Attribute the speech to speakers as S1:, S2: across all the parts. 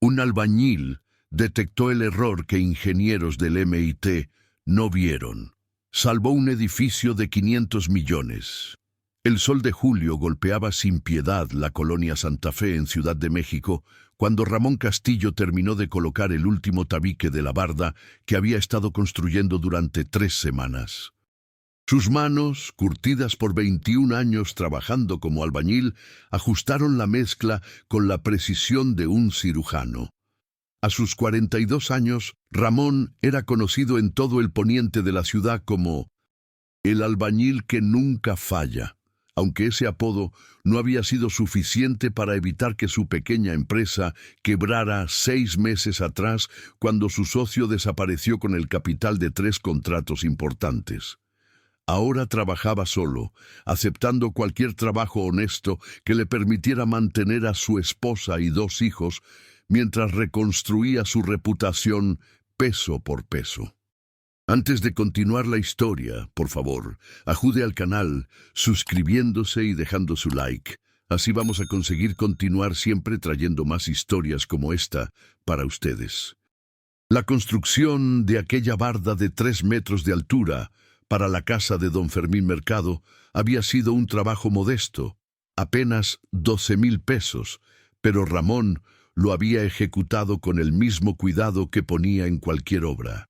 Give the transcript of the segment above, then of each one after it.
S1: Un albañil detectó el error que ingenieros del MIT no vieron. Salvó un edificio de 500 millones. El sol de julio golpeaba sin piedad la colonia Santa Fe en Ciudad de México cuando Ramón Castillo terminó de colocar el último tabique de la barda que había estado construyendo durante 3 semanas. Sus manos, curtidas por 21 años trabajando como albañil, ajustaron la mezcla con la precisión de un cirujano. A sus 42 años, Ramón era conocido en todo el poniente de la ciudad como el albañil que nunca falla, aunque ese apodo no había sido suficiente para evitar que su pequeña empresa quebrara 6 meses atrás cuando su socio desapareció con el capital de 3 contratos importantes. Ahora trabajaba solo, aceptando cualquier trabajo honesto que le permitiera mantener a su esposa y 2 hijos mientras reconstruía su reputación peso por peso. Antes de continuar la historia, por favor, ajude al canal, suscribiéndose y dejando su like. Así vamos a conseguir continuar siempre trayendo más historias como esta para ustedes. La construcción de aquella barda de 3 metros de altura para la casa de don Fermín Mercado había sido un trabajo modesto, apenas 12,000 pesos, pero Ramón lo había ejecutado con el mismo cuidado que ponía en cualquier obra.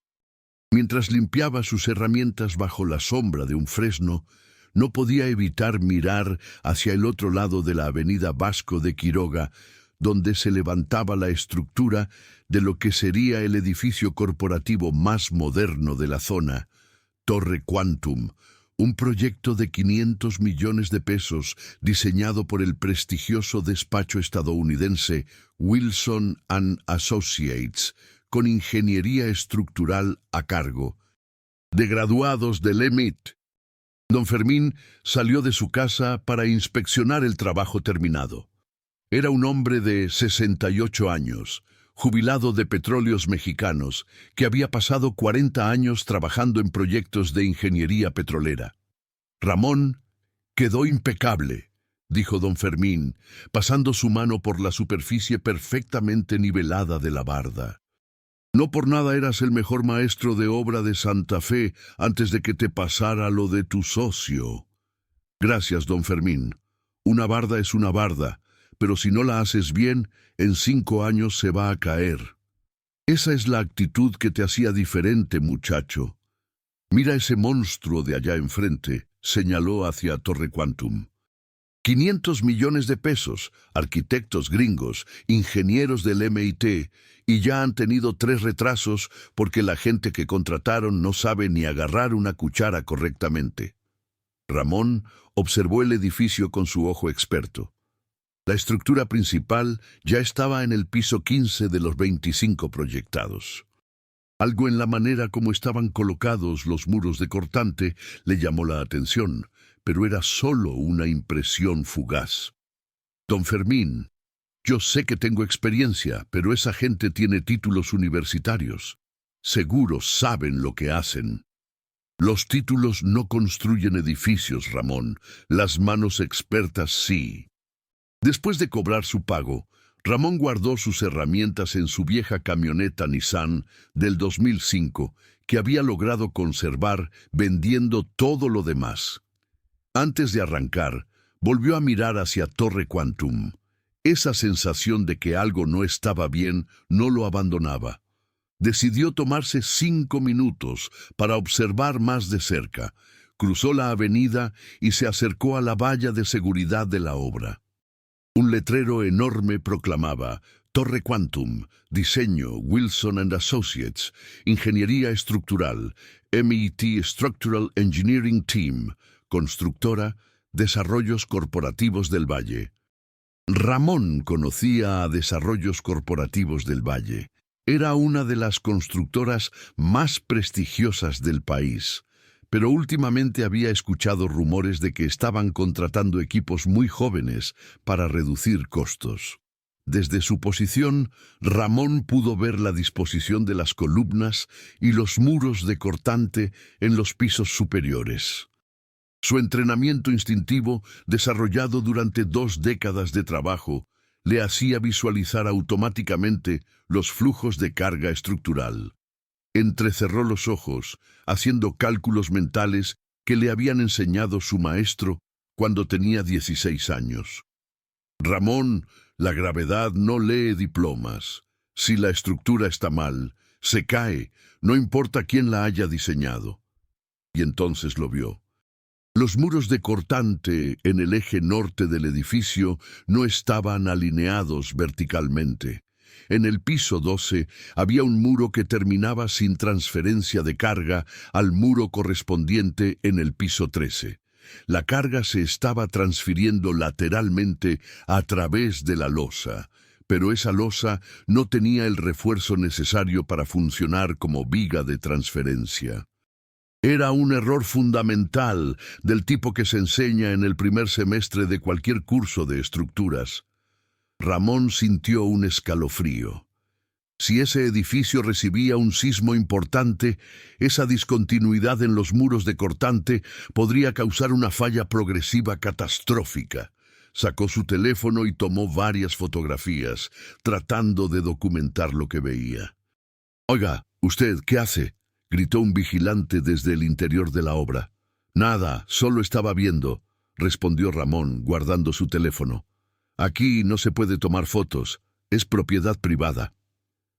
S1: Mientras limpiaba sus herramientas bajo la sombra de un fresno, no podía evitar mirar hacia el otro lado de la avenida Vasco de Quiroga, donde se levantaba la estructura de lo que sería el edificio corporativo más moderno de la zona, Torre Quantum, un proyecto de 500 millones de pesos diseñado por el prestigioso despacho estadounidense Wilson & Associates, con ingeniería estructural a cargo de graduados del MIT. Don Fermín salió de su casa para inspeccionar el trabajo terminado. Era un hombre de 68 años, jubilado de Petróleos Mexicanos, que había pasado 40 años trabajando en proyectos de ingeniería petrolera. Ramón quedó impecable, dijo don Fermín, pasando su mano por la superficie perfectamente nivelada de la barda. No por nada eras el mejor maestro de obra de Santa Fe antes de que te pasara lo de tu socio. Gracias, don Fermín. Una barda es una barda, pero si no la haces bien, en 5 años se va a caer. Esa es la actitud que te hacía diferente, muchacho. Mira ese monstruo de allá enfrente, señaló hacia Torre Quantum. 500 millones de pesos, arquitectos gringos, ingenieros del MIT, y ya han tenido 3 retrasos porque la gente que contrataron no sabe ni agarrar una cuchara correctamente. Ramón observó el edificio con su ojo experto. La estructura principal ya estaba en el piso 15 de los 25 proyectados. Algo en la manera como estaban colocados los muros de cortante le llamó la atención, pero era solo una impresión fugaz. Don Fermín, yo sé que tengo experiencia, pero esa gente tiene títulos universitarios. Seguro saben lo que hacen. Los títulos no construyen edificios, Ramón. Las manos expertas sí. Después de cobrar su pago, Ramón guardó sus herramientas en su vieja camioneta Nissan del 2005, que había logrado conservar vendiendo todo lo demás. Antes de arrancar, volvió a mirar hacia Torre Quantum. Esa sensación de que algo no estaba bien no lo abandonaba. Decidió tomarse 5 minutos para observar más de cerca. Cruzó la avenida y se acercó a la valla de seguridad de la obra. Un letrero enorme proclamaba Torre Quantum, diseño Wilson & Associates, ingeniería estructural, MIT Structural Engineering Team, constructora, Desarrollos Corporativos del Valle. Ramón conocía a Desarrollos Corporativos del Valle. Era una de las constructoras más prestigiosas del país, pero últimamente había escuchado rumores de que estaban contratando equipos muy jóvenes para reducir costos. Desde su posición, Ramón pudo ver la disposición de las columnas y los muros de cortante en los pisos superiores. Su entrenamiento instintivo, desarrollado durante 2 décadas de trabajo, le hacía visualizar automáticamente los flujos de carga estructural. Entrecerró los ojos, haciendo cálculos mentales que le habían enseñado su maestro cuando tenía 16 años. Ramón, la gravedad no lee diplomas. Si la estructura está mal, se cae, no importa quién la haya diseñado. Y entonces lo vio. Los muros de cortante en el eje norte del edificio no estaban alineados verticalmente. En el piso 12 había un muro que terminaba sin transferencia de carga al muro correspondiente en el piso 13. La carga se estaba transfiriendo lateralmente a través de la losa, pero esa losa no tenía el refuerzo necesario para funcionar como viga de transferencia. Era un error fundamental del tipo que se enseña en el primer semestre de cualquier curso de estructuras. Ramón sintió un escalofrío. Si ese edificio recibía un sismo importante, esa discontinuidad en los muros de cortante podría causar una falla progresiva catastrófica. Sacó su teléfono y tomó varias fotografías, tratando de documentar lo que veía. «Oiga, ¿usted qué hace?», gritó un vigilante desde el interior de la obra. «Nada, solo estaba viendo», respondió Ramón, guardando su teléfono. «Aquí no se puede tomar fotos, es propiedad privada».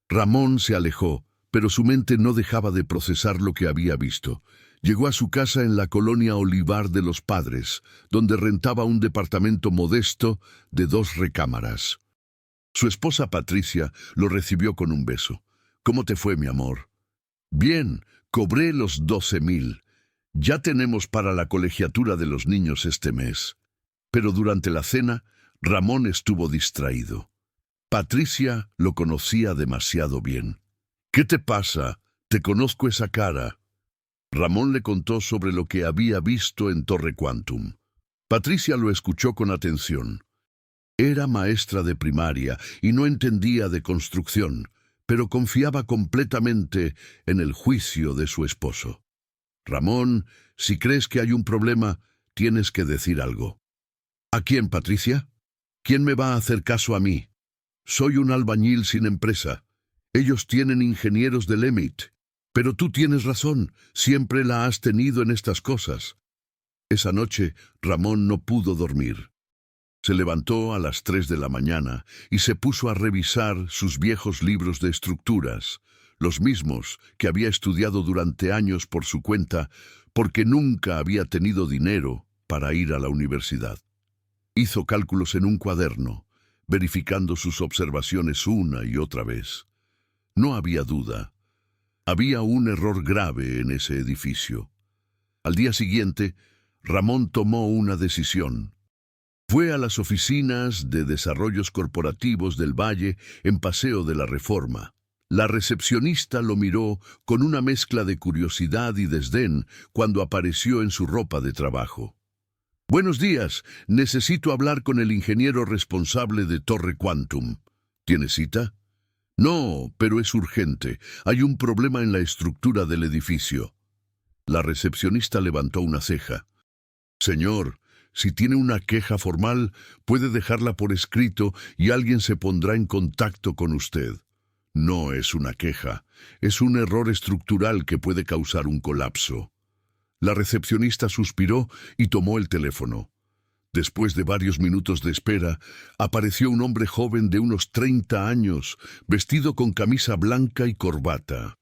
S1: Ramón se alejó, pero su mente no dejaba de procesar lo que había visto. Llegó a su casa en la colonia Olivar de los Padres, donde rentaba un departamento modesto de 2 recámaras. Su esposa Patricia lo recibió con un beso. «¿Cómo te fue, mi amor?» «Bien, cobré los 12,000. Ya tenemos para la colegiatura de los niños este mes». Pero durante la cena, Ramón estuvo distraído. Patricia lo conocía demasiado bien. «¿Qué te pasa? Te conozco esa cara». Ramón le contó sobre lo que había visto en Torre Quantum. Patricia lo escuchó con atención. Era maestra de primaria y no entendía de construcción, pero confiaba completamente en el juicio de su esposo. «Ramón, si crees que hay un problema, tienes que decir algo». «¿A quién, Patricia? ¿Quién me va a hacer caso a mí? Soy un albañil sin empresa. Ellos tienen ingenieros del EMIT. Pero tú tienes razón, siempre la has tenido en estas cosas». Esa noche, Ramón no pudo dormir. Se levantó a las 3 de la mañana y se puso a revisar sus viejos libros de estructuras, los mismos que había estudiado durante años por su cuenta, porque nunca había tenido dinero para ir a la universidad. Hizo cálculos en un cuaderno, verificando sus observaciones una y otra vez. No había duda. Había un error grave en ese edificio. Al día siguiente, Ramón tomó una decisión. Fue a las oficinas de desarrollos corporativos del Valle en Paseo de la Reforma. La recepcionista lo miró con una mezcla de curiosidad y desdén cuando apareció en su ropa de trabajo. «Buenos días, necesito hablar con el ingeniero responsable de Torre Quantum». «¿Tiene cita?» «No, pero es urgente. Hay un problema en la estructura del edificio». La recepcionista levantó una ceja. «Señor, si tiene una queja formal, puede dejarla por escrito y alguien se pondrá en contacto con usted». «No es una queja, es un error estructural que puede causar un colapso». La recepcionista suspiró y tomó el teléfono. Después de varios minutos de espera, apareció un hombre joven de unos 30 años, vestido con camisa blanca y corbata.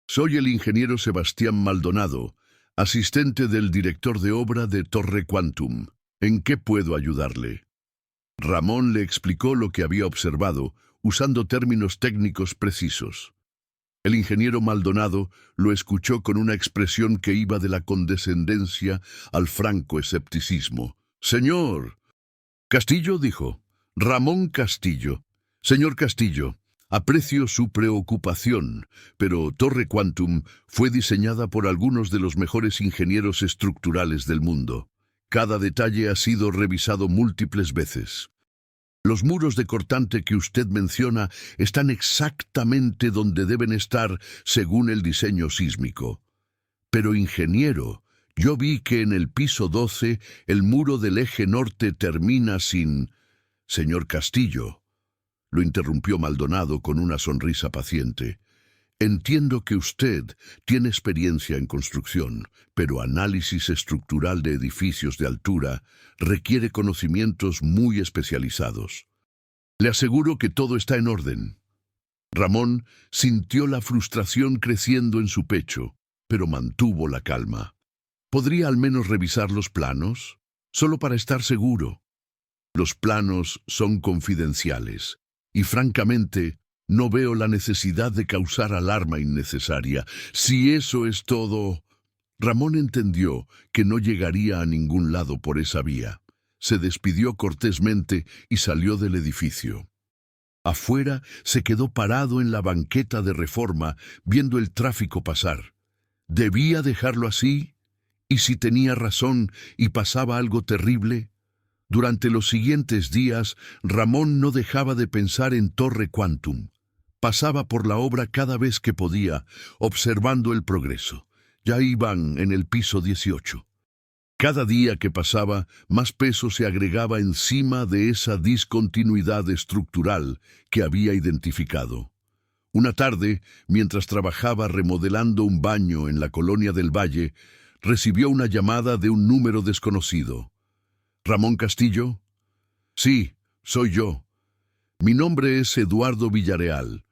S1: «Soy el ingeniero Sebastián Maldonado, asistente del director de obra de Torre Quantum. ¿En qué puedo ayudarle?». Ramón le explicó lo que había observado, usando términos técnicos precisos. El ingeniero Maldonado lo escuchó con una expresión que iba de la condescendencia al franco escepticismo. «Señor». «Castillo», dijo. «Ramón Castillo». «Señor Castillo, aprecio su preocupación, pero Torre Quantum fue diseñada por algunos de los mejores ingenieros estructurales del mundo. Cada detalle ha sido revisado múltiples veces. Los muros de cortante que usted menciona están exactamente donde deben estar según el diseño sísmico. Pero, ingeniero, yo vi que en el piso 12 el muro del eje norte termina sin Señor Castillo, lo interrumpió Maldonado con una sonrisa paciente. Entiendo que usted tiene experiencia en construcción, pero análisis estructural de edificios de altura requiere conocimientos muy especializados. Le aseguro que todo está en orden. Ramón sintió la frustración creciendo en su pecho, pero mantuvo la calma. ¿Podría al menos revisar los planos? Solo para estar seguro. Los planos son confidenciales, y francamente, no veo la necesidad de causar alarma innecesaria. Si eso es todo... Ramón entendió que no llegaría a ningún lado por esa vía. Se despidió cortésmente y salió del edificio. Afuera se quedó parado en la banqueta de Reforma, viendo el tráfico pasar. ¿Debía dejarlo así? ¿Y si tenía razón y pasaba algo terrible? Durante los siguientes días, Ramón no dejaba de pensar en Torre Quantum. Pasaba por la obra cada vez que podía, observando el progreso. Ya iban en el piso 18. Cada día que pasaba, más peso se agregaba encima de esa discontinuidad estructural que había identificado. Una tarde, mientras trabajaba remodelando un baño en la colonia del Valle, recibió una llamada de un número desconocido. ¿Ramón Castillo? Sí, soy yo. Mi nombre es Eduardo Villarreal.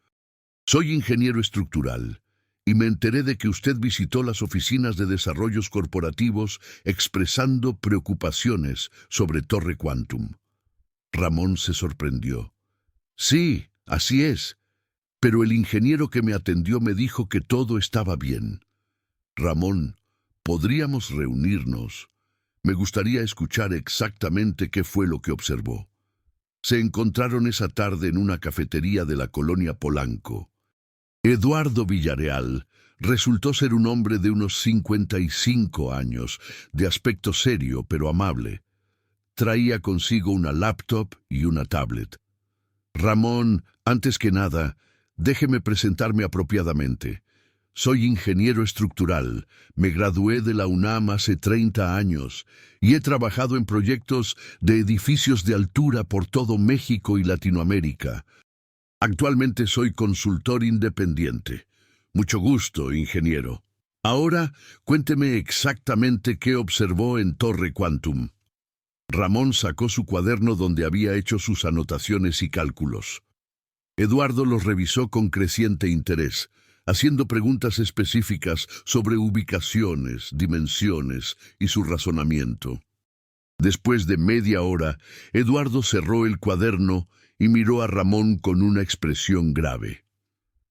S1: Soy ingeniero estructural y me enteré de que usted visitó las oficinas de desarrollos corporativos expresando preocupaciones sobre Torre Quantum. Ramón se sorprendió. Sí, así es, pero el ingeniero que me atendió me dijo que todo estaba bien. Ramón, ¿podríamos reunirnos? Me gustaría escuchar exactamente qué fue lo que observó. Se encontraron esa tarde en una cafetería de la colonia Polanco. Eduardo Villarreal resultó ser un hombre de unos 55 años, de aspecto serio pero amable. Traía consigo una laptop y una tablet. Ramón, antes que nada, déjeme presentarme apropiadamente. Soy ingeniero estructural, me gradué de la UNAM hace 30 años y he trabajado en proyectos de edificios de altura por todo México y Latinoamérica. Actualmente soy consultor independiente. Mucho gusto, ingeniero. Ahora, cuénteme exactamente qué observó en Torre Quantum. Ramón sacó su cuaderno donde había hecho sus anotaciones y cálculos. Eduardo los revisó con creciente interés, haciendo preguntas específicas sobre ubicaciones, dimensiones y su razonamiento. Después de media hora, Eduardo cerró el cuaderno y miró a Ramón con una expresión grave.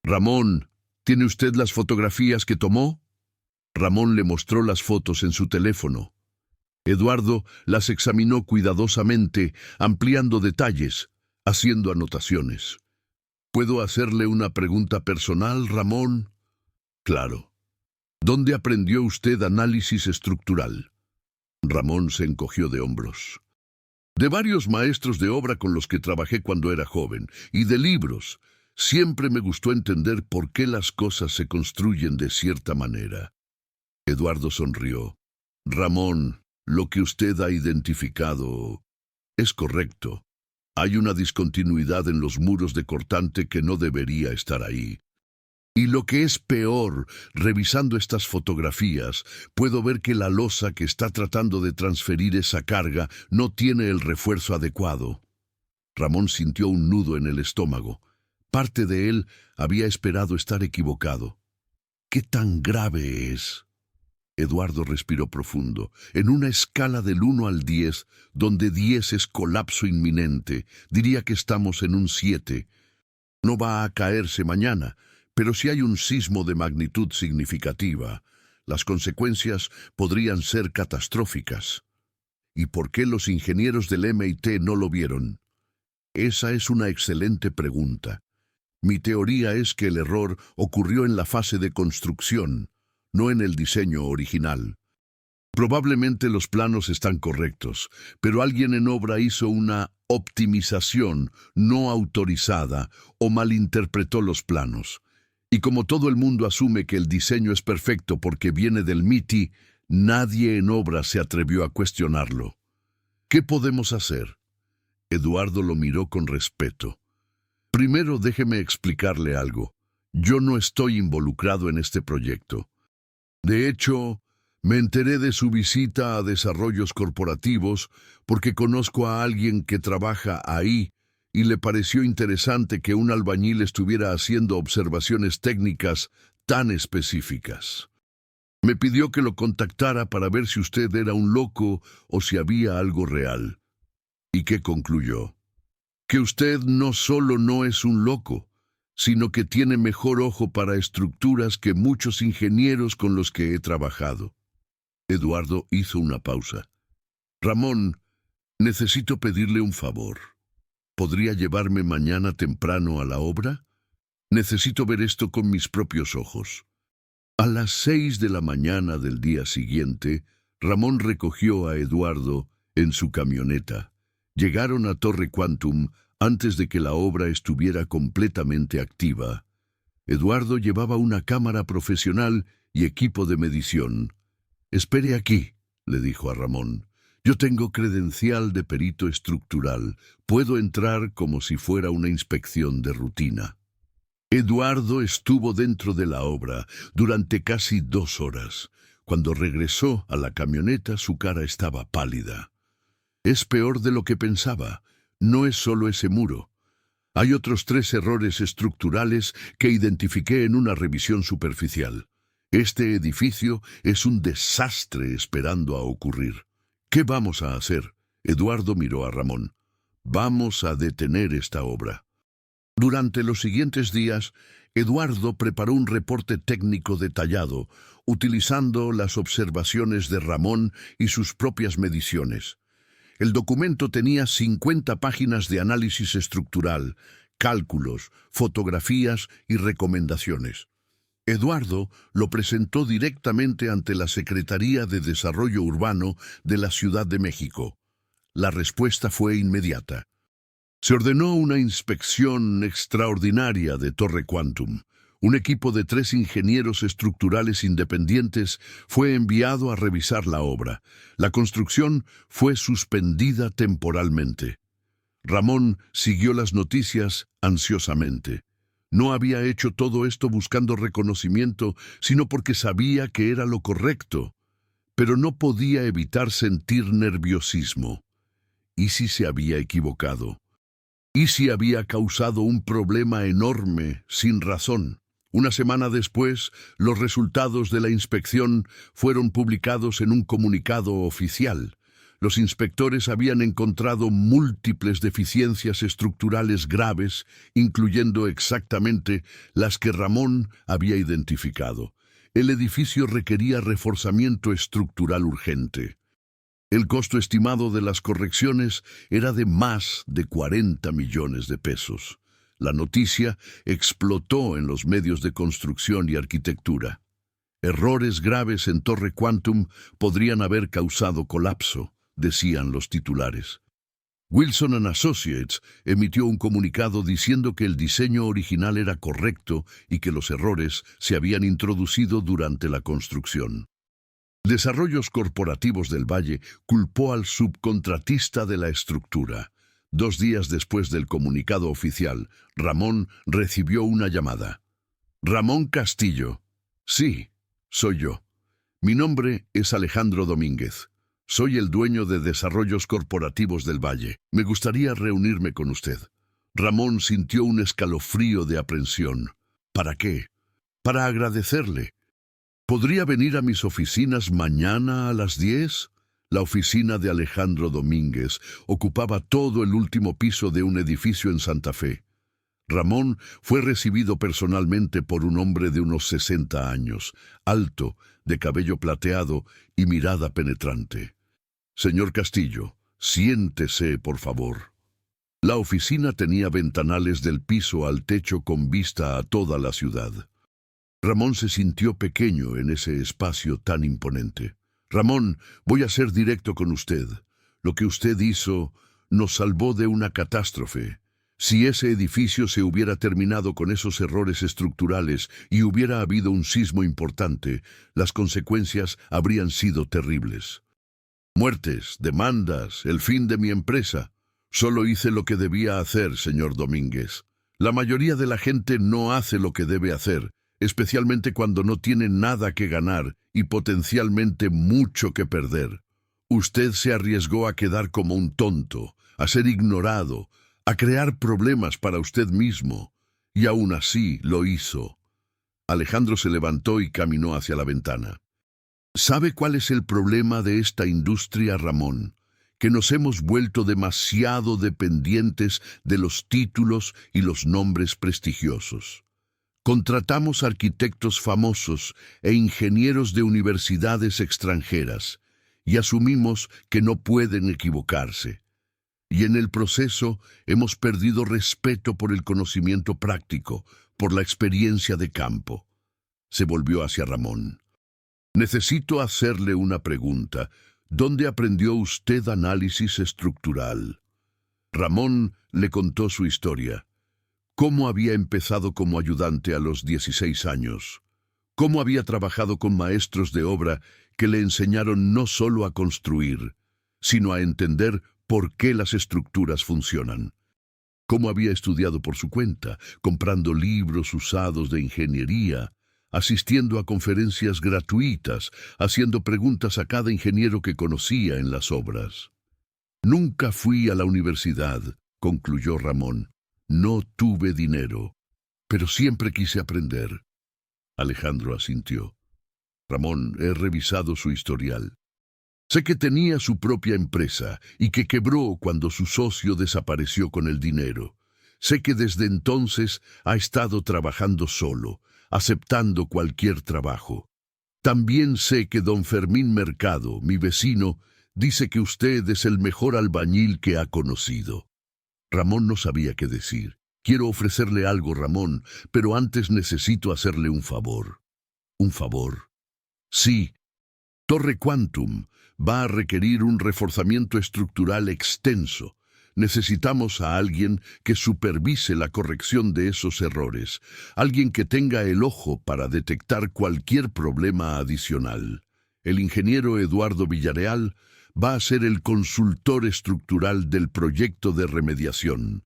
S1: «Ramón, ¿tiene usted las fotografías que tomó?» Ramón le mostró las fotos en su teléfono. Eduardo las examinó cuidadosamente, ampliando detalles, haciendo anotaciones. ¿Puedo hacerle una pregunta personal, Ramón? Claro. ¿Dónde aprendió usted análisis estructural? Ramón se encogió de hombros. De varios maestros de obra con los que trabajé cuando era joven, y de libros. Siempre me gustó entender por qué las cosas se construyen de cierta manera. Eduardo sonrió. Ramón, lo que usted ha identificado es correcto. Hay una discontinuidad en los muros de cortante que no debería estar ahí. Y lo que es peor, revisando estas fotografías, puedo ver que la losa que está tratando de transferir esa carga no tiene el refuerzo adecuado. Ramón sintió un nudo en el estómago. Parte de él había esperado estar equivocado. ¿Qué tan grave es? Eduardo respiró profundo. En una escala del 1 al 10, donde 10 es colapso inminente, diría que estamos en un 7. No va a caerse mañana, pero si hay un sismo de magnitud significativa, las consecuencias podrían ser catastróficas. ¿Y por qué los ingenieros del MIT no lo vieron? Esa es una excelente pregunta. Mi teoría es que el error ocurrió en la fase de construcción, no en el diseño original. Probablemente los planos están correctos, pero alguien en obra hizo una optimización no autorizada o malinterpretó los planos. Y como todo el mundo asume que el diseño es perfecto porque viene del MIT, nadie en obra se atrevió a cuestionarlo. ¿Qué podemos hacer? Eduardo lo miró con respeto. Primero déjeme explicarle algo. Yo no estoy involucrado en este proyecto. De hecho, me enteré de su visita a desarrollos corporativos porque conozco a alguien que trabaja ahí y le pareció interesante que un albañil estuviera haciendo observaciones técnicas tan específicas. Me pidió que lo contactara para ver si usted era un loco o si había algo real. ¿Y qué concluyó? Que usted no solo no es un loco, sino que tiene mejor ojo para estructuras que muchos ingenieros con los que he trabajado. Eduardo hizo una pausa. Ramón, necesito pedirle un favor. ¿Podría llevarme mañana temprano a la obra? Necesito ver esto con mis propios ojos. A las 6 de la mañana del día siguiente, Ramón recogió a Eduardo en su camioneta. Llegaron a Torre Quantum antes de que la obra estuviera completamente activa. Eduardo llevaba una cámara profesional y equipo de medición. «Espere aquí», le dijo a Ramón. «Yo tengo credencial de perito estructural. Puedo entrar como si fuera una inspección de rutina». Eduardo estuvo dentro de la obra durante casi 2 horas. Cuando regresó a la camioneta, su cara estaba pálida. «Es peor de lo que pensaba. No es solo ese muro. Hay otros 3 errores estructurales que identifiqué en una revisión superficial. Este edificio es un desastre esperando a ocurrir. ¿Qué vamos a hacer?». Eduardo miró a Ramón. «Vamos a detener esta obra». Durante los siguientes días, Eduardo preparó un reporte técnico detallado, utilizando las observaciones de Ramón y sus propias mediciones. El documento tenía 50 páginas de análisis estructural, cálculos, fotografías y recomendaciones. Eduardo lo presentó directamente ante la Secretaría de Desarrollo Urbano de la Ciudad de México. La respuesta fue inmediata. Se ordenó una inspección extraordinaria de Torre Quantum. Un equipo de 3 ingenieros estructurales independientes fue enviado a revisar la obra. La construcción fue suspendida temporalmente. Ramón siguió las noticias ansiosamente. No había hecho todo esto buscando reconocimiento, sino porque sabía que era lo correcto. Pero no podía evitar sentir nerviosismo. ¿Y si se había equivocado? ¿Y si había causado un problema enorme sin razón? Una semana después, los resultados de la inspección fueron publicados en un comunicado oficial. Los inspectores habían encontrado múltiples deficiencias estructurales graves, incluyendo exactamente las que Ramón había identificado. El edificio requería reforzamiento estructural urgente. El costo estimado de las correcciones era de más de 40 millones de pesos. La noticia explotó en los medios de construcción y arquitectura. Errores graves en Torre Quantum podrían haber causado colapso, decían los titulares. Wilson & Associates emitió un comunicado diciendo que el diseño original era correcto y que los errores se habían introducido durante la construcción. Desarrollos Corporativos del Valle culpó al subcontratista de la estructura. 2 días después del comunicado oficial, Ramón recibió una llamada. «Ramón Castillo». «Sí, soy yo. Mi nombre es Alejandro Domínguez. Soy el dueño de Desarrollos Corporativos del Valle. Me gustaría reunirme con usted». Ramón sintió un escalofrío de aprensión. ¿Para qué? «Para agradecerle. ¿Podría venir a mis oficinas mañana a las 10? La oficina de Alejandro Domínguez ocupaba todo el último piso de un edificio en Santa Fe. Ramón fue recibido personalmente por un hombre de unos 60 años, alto, de cabello plateado y mirada penetrante. «Señor Castillo, siéntese, por favor». La oficina tenía ventanales del piso al techo con vista a toda la ciudad. Ramón se sintió pequeño en ese espacio tan imponente. «Ramón, voy a ser directo con usted. Lo que usted hizo nos salvó de una catástrofe. Si ese edificio se hubiera terminado con esos errores estructurales y hubiera habido un sismo importante, las consecuencias habrían sido terribles. Muertes, demandas, el fin de mi empresa. Solo hice lo que debía hacer, señor Domínguez. La mayoría de la gente no hace lo que debe hacer, especialmente cuando no tiene nada que ganar y potencialmente mucho que perder. Usted se arriesgó a quedar como un tonto, a ser ignorado, a crear problemas para usted mismo, y aún así lo hizo. Alejandro se levantó y caminó hacia la ventana. ¿Sabe cuál es el problema de esta industria, Ramón? Que nos hemos vuelto demasiado dependientes de los títulos y los nombres prestigiosos. Contratamos arquitectos famosos e ingenieros de universidades extranjeras y asumimos que no pueden equivocarse. Y en el proceso hemos perdido respeto por el conocimiento práctico, por la experiencia de campo. Se volvió hacia Ramón. Necesito hacerle una pregunta. ¿Dónde aprendió usted análisis estructural? Ramón le contó su historia. Cómo había empezado como ayudante a los 16 años. Cómo había trabajado con maestros de obra que le enseñaron no solo a construir, sino a entender por qué las estructuras funcionan. Cómo había estudiado por su cuenta, comprando libros usados de ingeniería, asistiendo a conferencias gratuitas, haciendo preguntas a cada ingeniero que conocía en las obras. Nunca fui a la universidad, concluyó Ramón. No tuve dinero, pero siempre quise aprender. Alejandro asintió. Ramón, he revisado su historial. Sé que tenía su propia empresa y que quebró cuando su socio desapareció con el dinero. Sé que desde entonces ha estado trabajando solo, aceptando cualquier trabajo. También sé que don Fermín Mercado, mi vecino, dice que usted es el mejor albañil que ha conocido. Ramón no sabía qué decir. Quiero ofrecerle algo, Ramón, pero antes necesito hacerle un favor. ¿Un favor? Sí. Torre Quantum va a requerir un reforzamiento estructural extenso. Necesitamos a alguien que supervise la corrección de esos errores, alguien que tenga el ojo para detectar cualquier problema adicional. El ingeniero Eduardo Villarreal va a ser el consultor estructural del proyecto de remediación.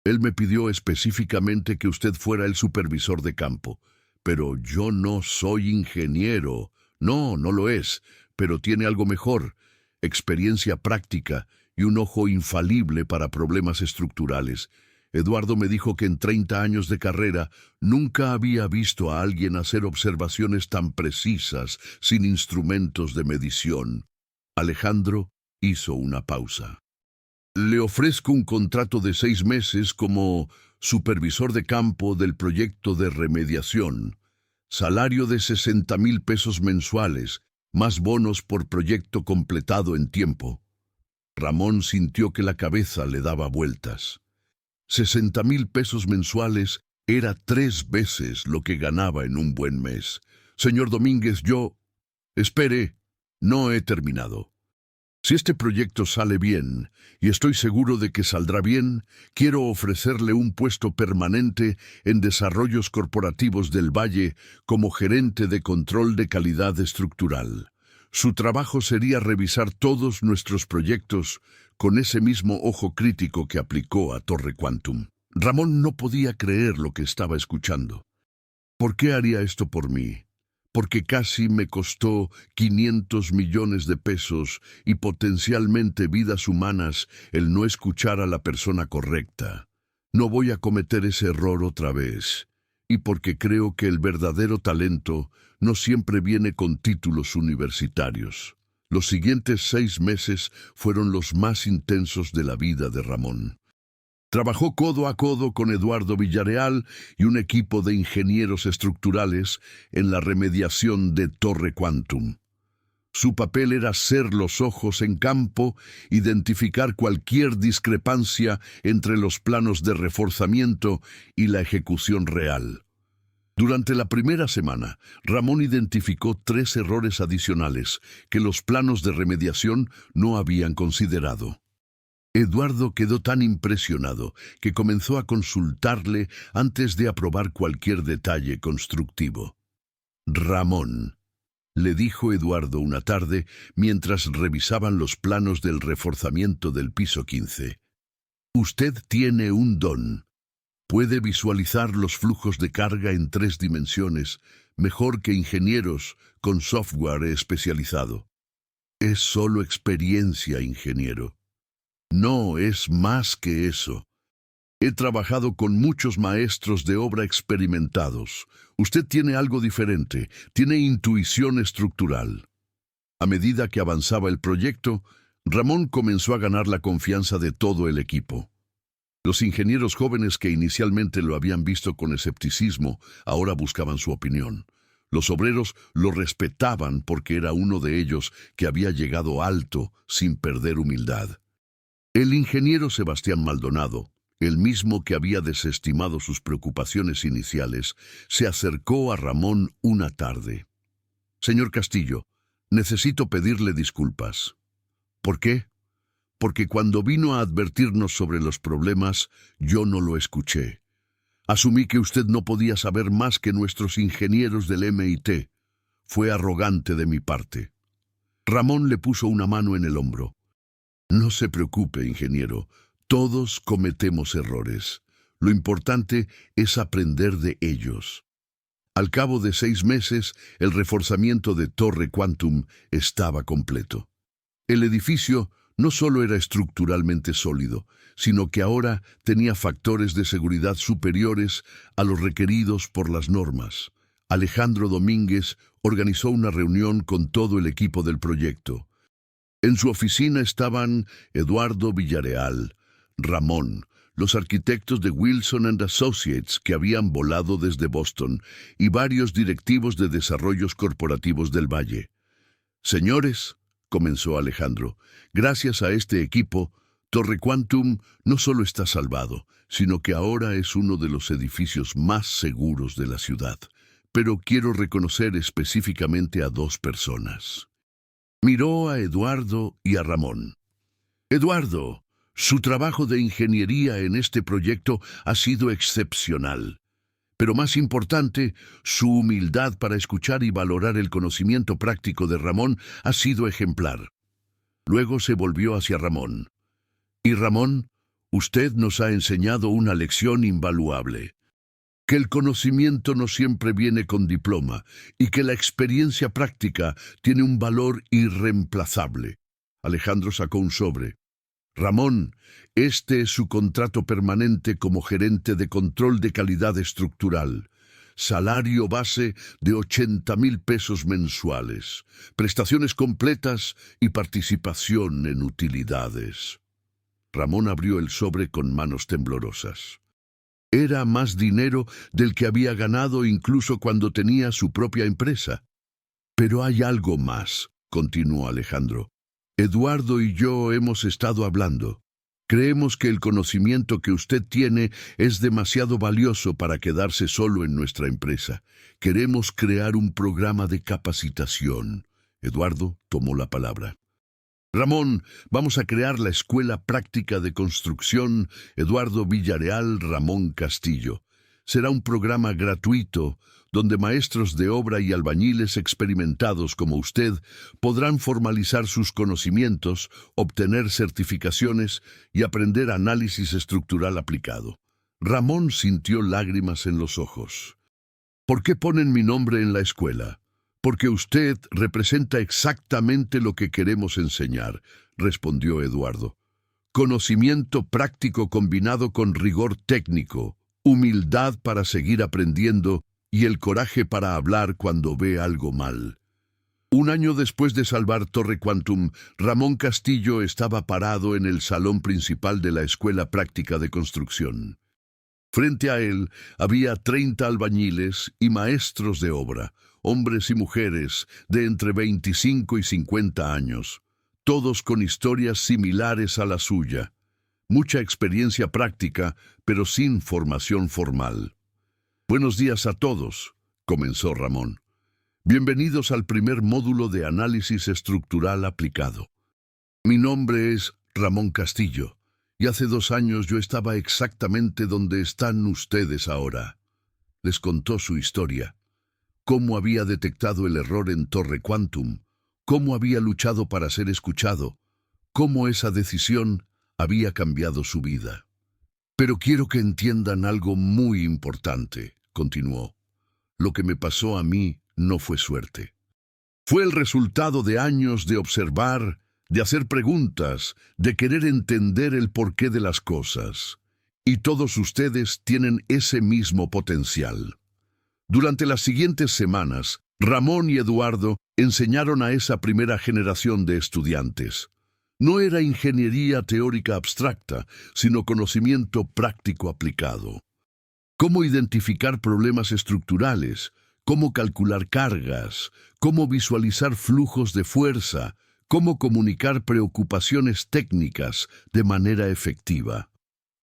S1: Él me pidió específicamente que usted fuera el supervisor de campo, pero yo no soy ingeniero. No, no lo es, pero tiene algo mejor, experiencia práctica y un ojo infalible para problemas estructurales. Eduardo me dijo que en 30 años de carrera nunca había visto a alguien hacer observaciones tan precisas sin instrumentos de medición. Alejandro hizo una pausa. Le ofrezco un contrato de 6 meses como supervisor de campo del proyecto de remediación. Salario de 60,000 pesos mensuales, más bonos por proyecto completado en tiempo. Ramón sintió que la cabeza le daba vueltas. 60,000 pesos mensuales era 3 veces lo que ganaba en un buen mes. Señor Domínguez, yo... Espere, no he terminado. Si este proyecto sale bien, y estoy seguro de que saldrá bien, quiero ofrecerle un puesto permanente en Desarrollos Corporativos del Valle como gerente de control de calidad estructural. Su trabajo sería revisar todos nuestros proyectos con ese mismo ojo crítico que aplicó a Torre Quantum. Ramón no podía creer lo que estaba escuchando. ¿Por qué haría esto por mí? Porque casi me costó 500 millones de pesos y potencialmente vidas humanas el no escuchar a la persona correcta. No voy a cometer ese error otra vez. Y porque creo que el verdadero talento no siempre viene con títulos universitarios. Los siguientes 6 meses fueron los más intensos de la vida de Ramón. Trabajó codo a codo con Eduardo Villarreal y un equipo de ingenieros estructurales en la remediación de Torre Quantum. Su papel era ser los ojos en campo, identificar cualquier discrepancia entre los planos de reforzamiento y la ejecución real. Durante la primera semana, Ramón identificó 3 errores adicionales que los planos de remediación no habían considerado. Eduardo quedó tan impresionado que comenzó a consultarle antes de aprobar cualquier detalle constructivo. Ramón, le dijo Eduardo una tarde mientras revisaban los planos del reforzamiento del piso 15. Usted tiene un don. Puede visualizar los flujos de carga en 3 dimensiones, mejor que ingenieros con software especializado. Es solo experiencia, ingeniero. No, es más que eso. He trabajado con muchos maestros de obra experimentados. Usted tiene algo diferente, tiene intuición estructural. A medida que avanzaba el proyecto, Ramón comenzó a ganar la confianza de todo el equipo. Los ingenieros jóvenes que inicialmente lo habían visto con escepticismo, ahora buscaban su opinión. Los obreros lo respetaban porque era uno de ellos que había llegado alto sin perder humildad. El ingeniero Sebastián Maldonado, el mismo que había desestimado sus preocupaciones iniciales, se acercó a Ramón una tarde. «Señor Castillo, necesito pedirle disculpas». «¿Por qué?» «Porque cuando vino a advertirnos sobre los problemas, yo no lo escuché. Asumí que usted no podía saber más que nuestros ingenieros del MIT. Fue arrogante de mi parte». Ramón le puso una mano en el hombro. «No se preocupe, ingeniero. Todos cometemos errores. Lo importante es aprender de ellos». Al cabo de 6 meses, el reforzamiento de Torre Quantum estaba completo. El edificio no solo era estructuralmente sólido, sino que ahora tenía factores de seguridad superiores a los requeridos por las normas. Alejandro Domínguez organizó una reunión con todo el equipo del proyecto. En su oficina estaban Eduardo Villareal, Ramón, los arquitectos de Wilson & Associates que habían volado desde Boston y varios directivos de desarrollos corporativos del Valle. «Señores», comenzó Alejandro, «gracias a este equipo, Torre Quantum no solo está salvado, sino que ahora es uno de los edificios más seguros de la ciudad. Pero quiero reconocer específicamente a 2 personas». Miró a Eduardo y a Ramón. «Eduardo, su trabajo de ingeniería en este proyecto ha sido excepcional. Pero más importante, su humildad para escuchar y valorar el conocimiento práctico de Ramón ha sido ejemplar». Luego se volvió hacia Ramón. «Y Ramón, usted nos ha enseñado una lección invaluable. Que el conocimiento no siempre viene con diploma y que la experiencia práctica tiene un valor irreemplazable». Alejandro sacó un sobre. «Ramón, este es su contrato permanente como gerente de control de calidad estructural. Salario base de 80,000 pesos mensuales, prestaciones completas y participación en utilidades». Ramón abrió el sobre con manos temblorosas. Era más dinero del que había ganado incluso cuando tenía su propia empresa. «Pero hay algo más», continuó Alejandro. «Eduardo y yo hemos estado hablando. Creemos que el conocimiento que usted tiene es demasiado valioso para quedarse solo en nuestra empresa. Queremos crear un programa de capacitación». Eduardo tomó la palabra. «Ramón, vamos a crear la Escuela Práctica de Construcción Eduardo Villareal Ramón Castillo. Será un programa gratuito donde maestros de obra y albañiles experimentados como usted podrán formalizar sus conocimientos, obtener certificaciones y aprender análisis estructural aplicado». Ramón sintió lágrimas en los ojos. «¿Por qué ponen mi nombre en la escuela?» «Porque usted representa exactamente lo que queremos enseñar», respondió Eduardo. «Conocimiento práctico combinado con rigor técnico, humildad para seguir aprendiendo y el coraje para hablar cuando ve algo mal». Un año después de salvar Torre Quantum, Ramón Castillo estaba parado en el salón principal de la Escuela Práctica de Construcción. Frente a él había 30 albañiles y maestros de obra, hombres y mujeres de entre 25 y 50 años, todos con historias similares a la suya. Mucha experiencia práctica, pero sin formación formal. «Buenos días a todos», comenzó Ramón. «Bienvenidos al primer módulo de análisis estructural aplicado. Mi nombre es Ramón Castillo, y hace 2 años yo estaba exactamente donde están ustedes ahora». Les contó su historia. Cómo había detectado el error en Torre Quantum, cómo había luchado para ser escuchado, cómo esa decisión había cambiado su vida. Pero quiero que entiendan algo muy importante, continuó. Lo que me pasó a mí no fue suerte. Fue el resultado de años de observar, de hacer preguntas, de querer entender el porqué de las cosas. Y todos ustedes tienen ese mismo potencial. Durante las siguientes semanas, Ramón y Eduardo enseñaron a esa primera generación de estudiantes. No era ingeniería teórica abstracta, sino conocimiento práctico aplicado. Cómo identificar problemas estructurales, cómo calcular cargas, cómo visualizar flujos de fuerza, cómo comunicar preocupaciones técnicas de manera efectiva.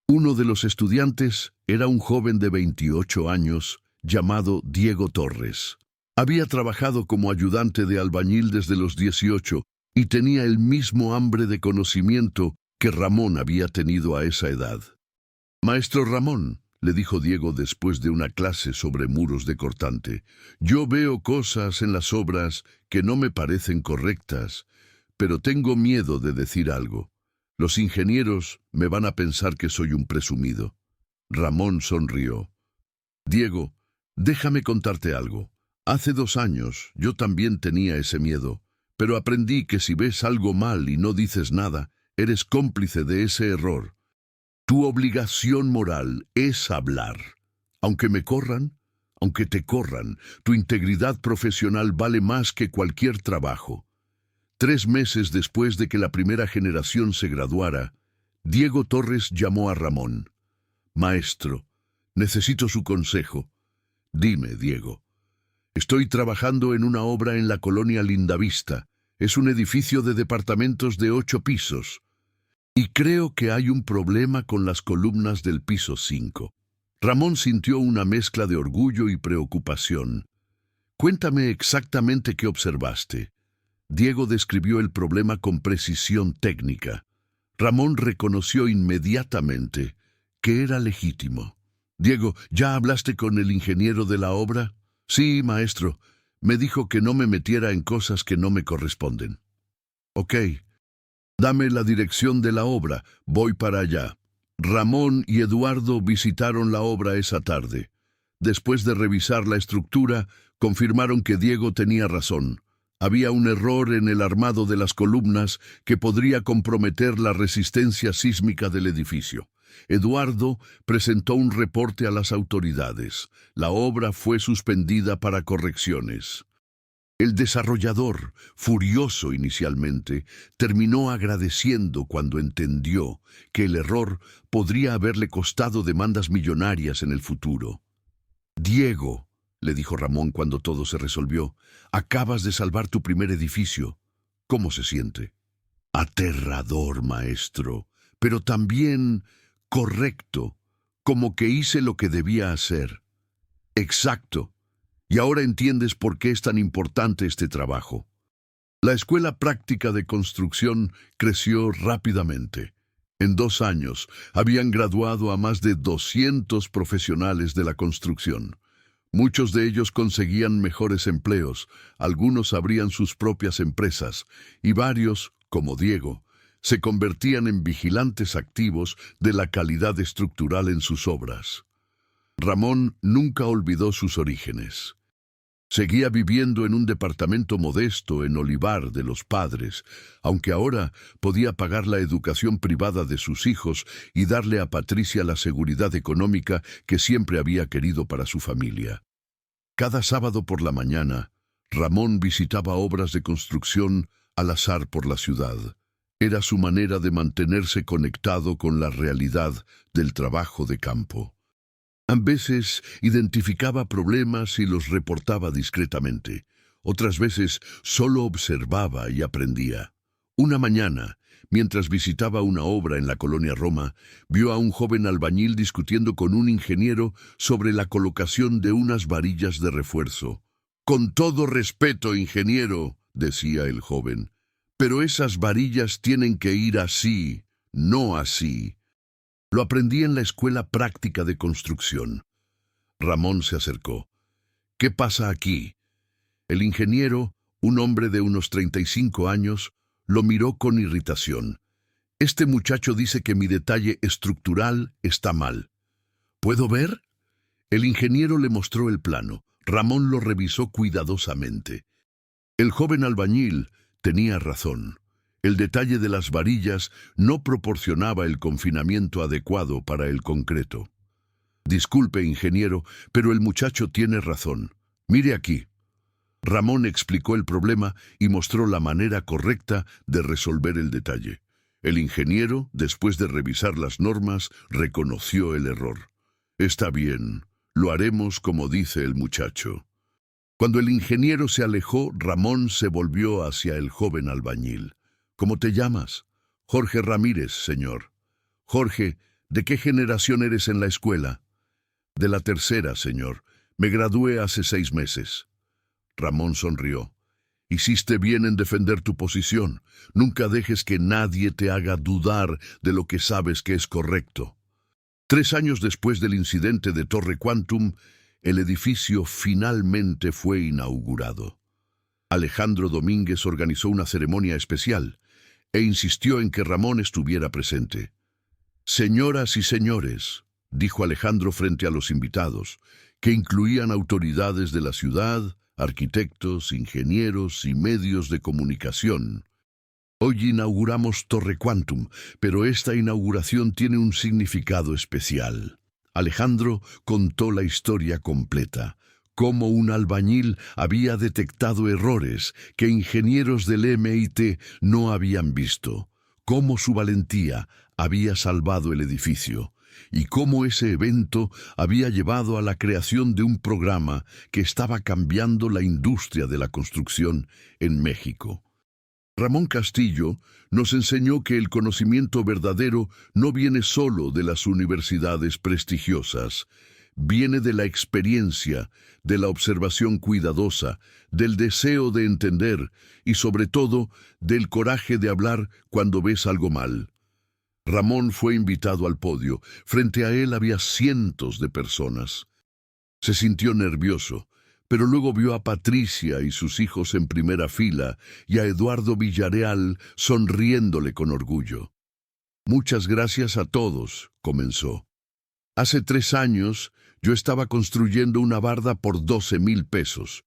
S1: Uno de los estudiantes era un joven de 28 años llamado Diego Torres. Había trabajado como ayudante de albañil desde los 18 y tenía el mismo hambre de conocimiento que Ramón había tenido a esa edad. «Maestro Ramón», le dijo Diego después de una clase sobre muros de cortante, «yo veo cosas en las obras que no me parecen correctas, pero tengo miedo de decir algo. Los ingenieros me van a pensar que soy un presumido». Ramón sonrió. «Diego, déjame contarte algo. Hace 2 años yo también tenía ese miedo, pero aprendí que si ves algo mal y no dices nada, eres cómplice de ese error. Tu obligación moral es hablar. Aunque me corran, aunque te corran, tu integridad profesional vale más que cualquier trabajo». 3 meses después de que la primera generación se graduara, Diego Torres llamó a Ramón. «Maestro, necesito su consejo». «Dime, Diego». «Estoy trabajando en una obra en la colonia Lindavista. Es un edificio de departamentos de 8 pisos. Y creo que hay un problema con las columnas del piso 5. Ramón sintió una mezcla de orgullo y preocupación. «Cuéntame exactamente qué observaste». Diego describió el problema con precisión técnica. Ramón reconoció inmediatamente que era legítimo. «Diego, ¿ya hablaste con el ingeniero de la obra?» «Sí, maestro. Me dijo que no me metiera en cosas que no me corresponden». «Ok. Dame la dirección de la obra. Voy para allá». Ramón y Eduardo visitaron la obra esa tarde. Después de revisar la estructura, confirmaron que Diego tenía razón. Había un error en el armado de las columnas que podría comprometer la resistencia sísmica del edificio. Eduardo presentó un reporte a las autoridades. La obra fue suspendida para correcciones. El desarrollador, furioso inicialmente, terminó agradeciendo cuando entendió que el error podría haberle costado demandas millonarias en el futuro. «Diego», le dijo Ramón cuando todo se resolvió, «acabas de salvar tu primer edificio. ¿Cómo se siente?» «Aterrador, maestro, pero también correcto, como que hice lo que debía hacer». «Exacto. Y ahora entiendes por qué es tan importante este trabajo». La escuela práctica de construcción creció rápidamente. En 2 años habían graduado a más de 200 profesionales de la construcción. Muchos de ellos conseguían mejores empleos, algunos abrían sus propias empresas, y varios, como Diego, se convertían en vigilantes activos de la calidad estructural en sus obras. Ramón nunca olvidó sus orígenes. Seguía viviendo en un departamento modesto en Olivar de los Padres, aunque ahora podía pagar la educación privada de sus hijos y darle a Patricia la seguridad económica que siempre había querido para su familia. Cada sábado por la mañana, Ramón visitaba obras de construcción al azar por la ciudad. Era su manera de mantenerse conectado con la realidad del trabajo de campo. A veces identificaba problemas y los reportaba discretamente. Otras veces solo observaba y aprendía. Una mañana, mientras visitaba una obra en la colonia Roma, vio a un joven albañil discutiendo con un ingeniero sobre la colocación de unas varillas de refuerzo. «Con todo respeto, ingeniero», decía el joven, «pero esas varillas tienen que ir así, no así». Lo aprendí en la escuela práctica de construcción. Ramón se acercó. «¿Qué pasa aquí?» El ingeniero, un hombre de unos 35 años, lo miró con irritación. Este muchacho dice que mi detalle estructural está mal. ¿Puedo ver? El ingeniero le mostró el plano. Ramón lo revisó cuidadosamente. El joven albañil tenía razón. El detalle de las varillas no proporcionaba el confinamiento adecuado para el concreto. Disculpe, ingeniero, pero el muchacho tiene razón. Mire aquí. Ramón explicó el problema y mostró la manera correcta de resolver el detalle. El ingeniero, después de revisar las normas, reconoció el error. Está bien, lo haremos como dice el muchacho. Cuando el ingeniero se alejó, Ramón se volvió hacia el joven albañil. ¿Cómo te llamas? Jorge Ramírez, señor. Jorge, ¿de qué generación eres en la escuela? De la tercera, señor. Me gradué hace 6 meses. Ramón sonrió. Hiciste bien en defender tu posición. Nunca dejes que nadie te haga dudar de lo que sabes que es correcto. 3 años después del incidente de Torre Quantum, el edificio finalmente fue inaugurado. Alejandro Domínguez organizó una ceremonia especial e insistió en que Ramón estuviera presente. Señoras y señores, dijo Alejandro frente a los invitados, que incluían autoridades de la ciudad, arquitectos, ingenieros y medios de comunicación. Hoy inauguramos Torre Quantum, pero esta inauguración tiene un significado especial. Alejandro contó la historia completa, cómo un albañil había detectado errores que ingenieros del MIT no habían visto, cómo su valentía había salvado el edificio, y cómo ese evento había llevado a la creación de un programa que estaba cambiando la industria de la construcción en México. Ramón Castillo nos enseñó que el conocimiento verdadero no viene solo de las universidades prestigiosas, viene de la experiencia, de la observación cuidadosa, del deseo de entender y sobre todo del coraje de hablar cuando ves algo mal. Ramón fue invitado al podio. Frente a él había cientos de personas. Se sintió nervioso, pero luego vio a Patricia y sus hijos en primera fila y a Eduardo Villarreal sonriéndole con orgullo. Muchas gracias a todos, comenzó. Hace 3 años yo estaba construyendo una barda por 12,000 pesos.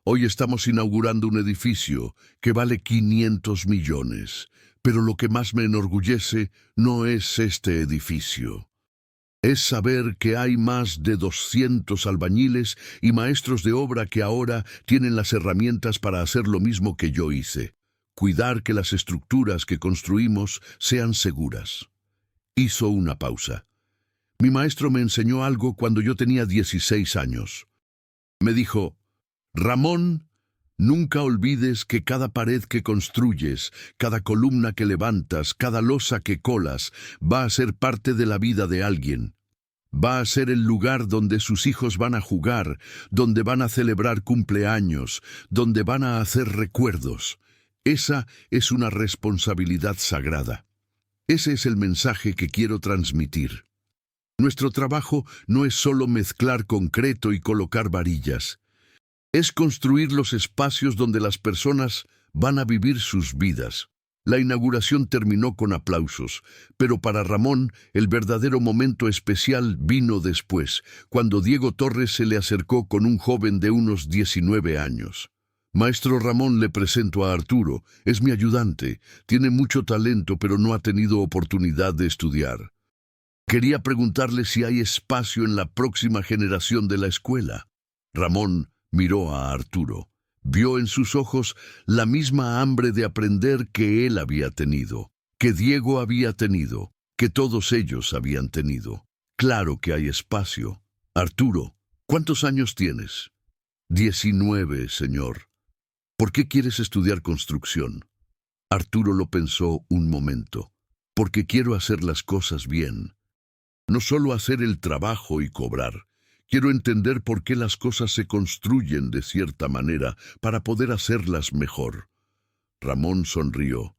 S1: Hoy estamos inaugurando un edificio que vale 500 millones. Pero lo que más me enorgullece no es este edificio. Es saber que hay más de 200 albañiles y maestros de obra que ahora tienen las herramientas para hacer lo mismo que yo hice. Cuidar que las estructuras que construimos sean seguras. Hizo una pausa. Mi maestro me enseñó algo cuando yo tenía 16 años. Me dijo, Ramón, nunca olvides que cada pared que construyes, cada columna que levantas, cada losa que colas, va a ser parte de la vida de alguien. Va a ser el lugar donde sus hijos van a jugar, donde van a celebrar cumpleaños, donde van a hacer recuerdos. Esa es una responsabilidad sagrada. Ese es el mensaje que quiero transmitir. Nuestro trabajo no es solo mezclar concreto y colocar varillas. Es construir los espacios donde las personas van a vivir sus vidas. La inauguración terminó con aplausos, pero para Ramón el verdadero momento especial vino después, cuando Diego Torres se le acercó con un joven de unos 19 años. Maestro Ramón, le presento a Arturo, es mi ayudante, tiene mucho talento pero no ha tenido oportunidad de estudiar. Quería preguntarle si hay espacio en la próxima generación de la escuela. Ramón miró a Arturo. Vio en sus ojos la misma hambre de aprender que él había tenido, que Diego había tenido, que todos ellos habían tenido. Claro que hay espacio. Arturo, ¿cuántos años tienes? 19, señor. ¿Por qué quieres estudiar construcción? Arturo lo pensó un momento. Porque quiero hacer las cosas bien. No solo hacer el trabajo y cobrar. Quiero entender por qué las cosas se construyen de cierta manera para poder hacerlas mejor. Ramón sonrió.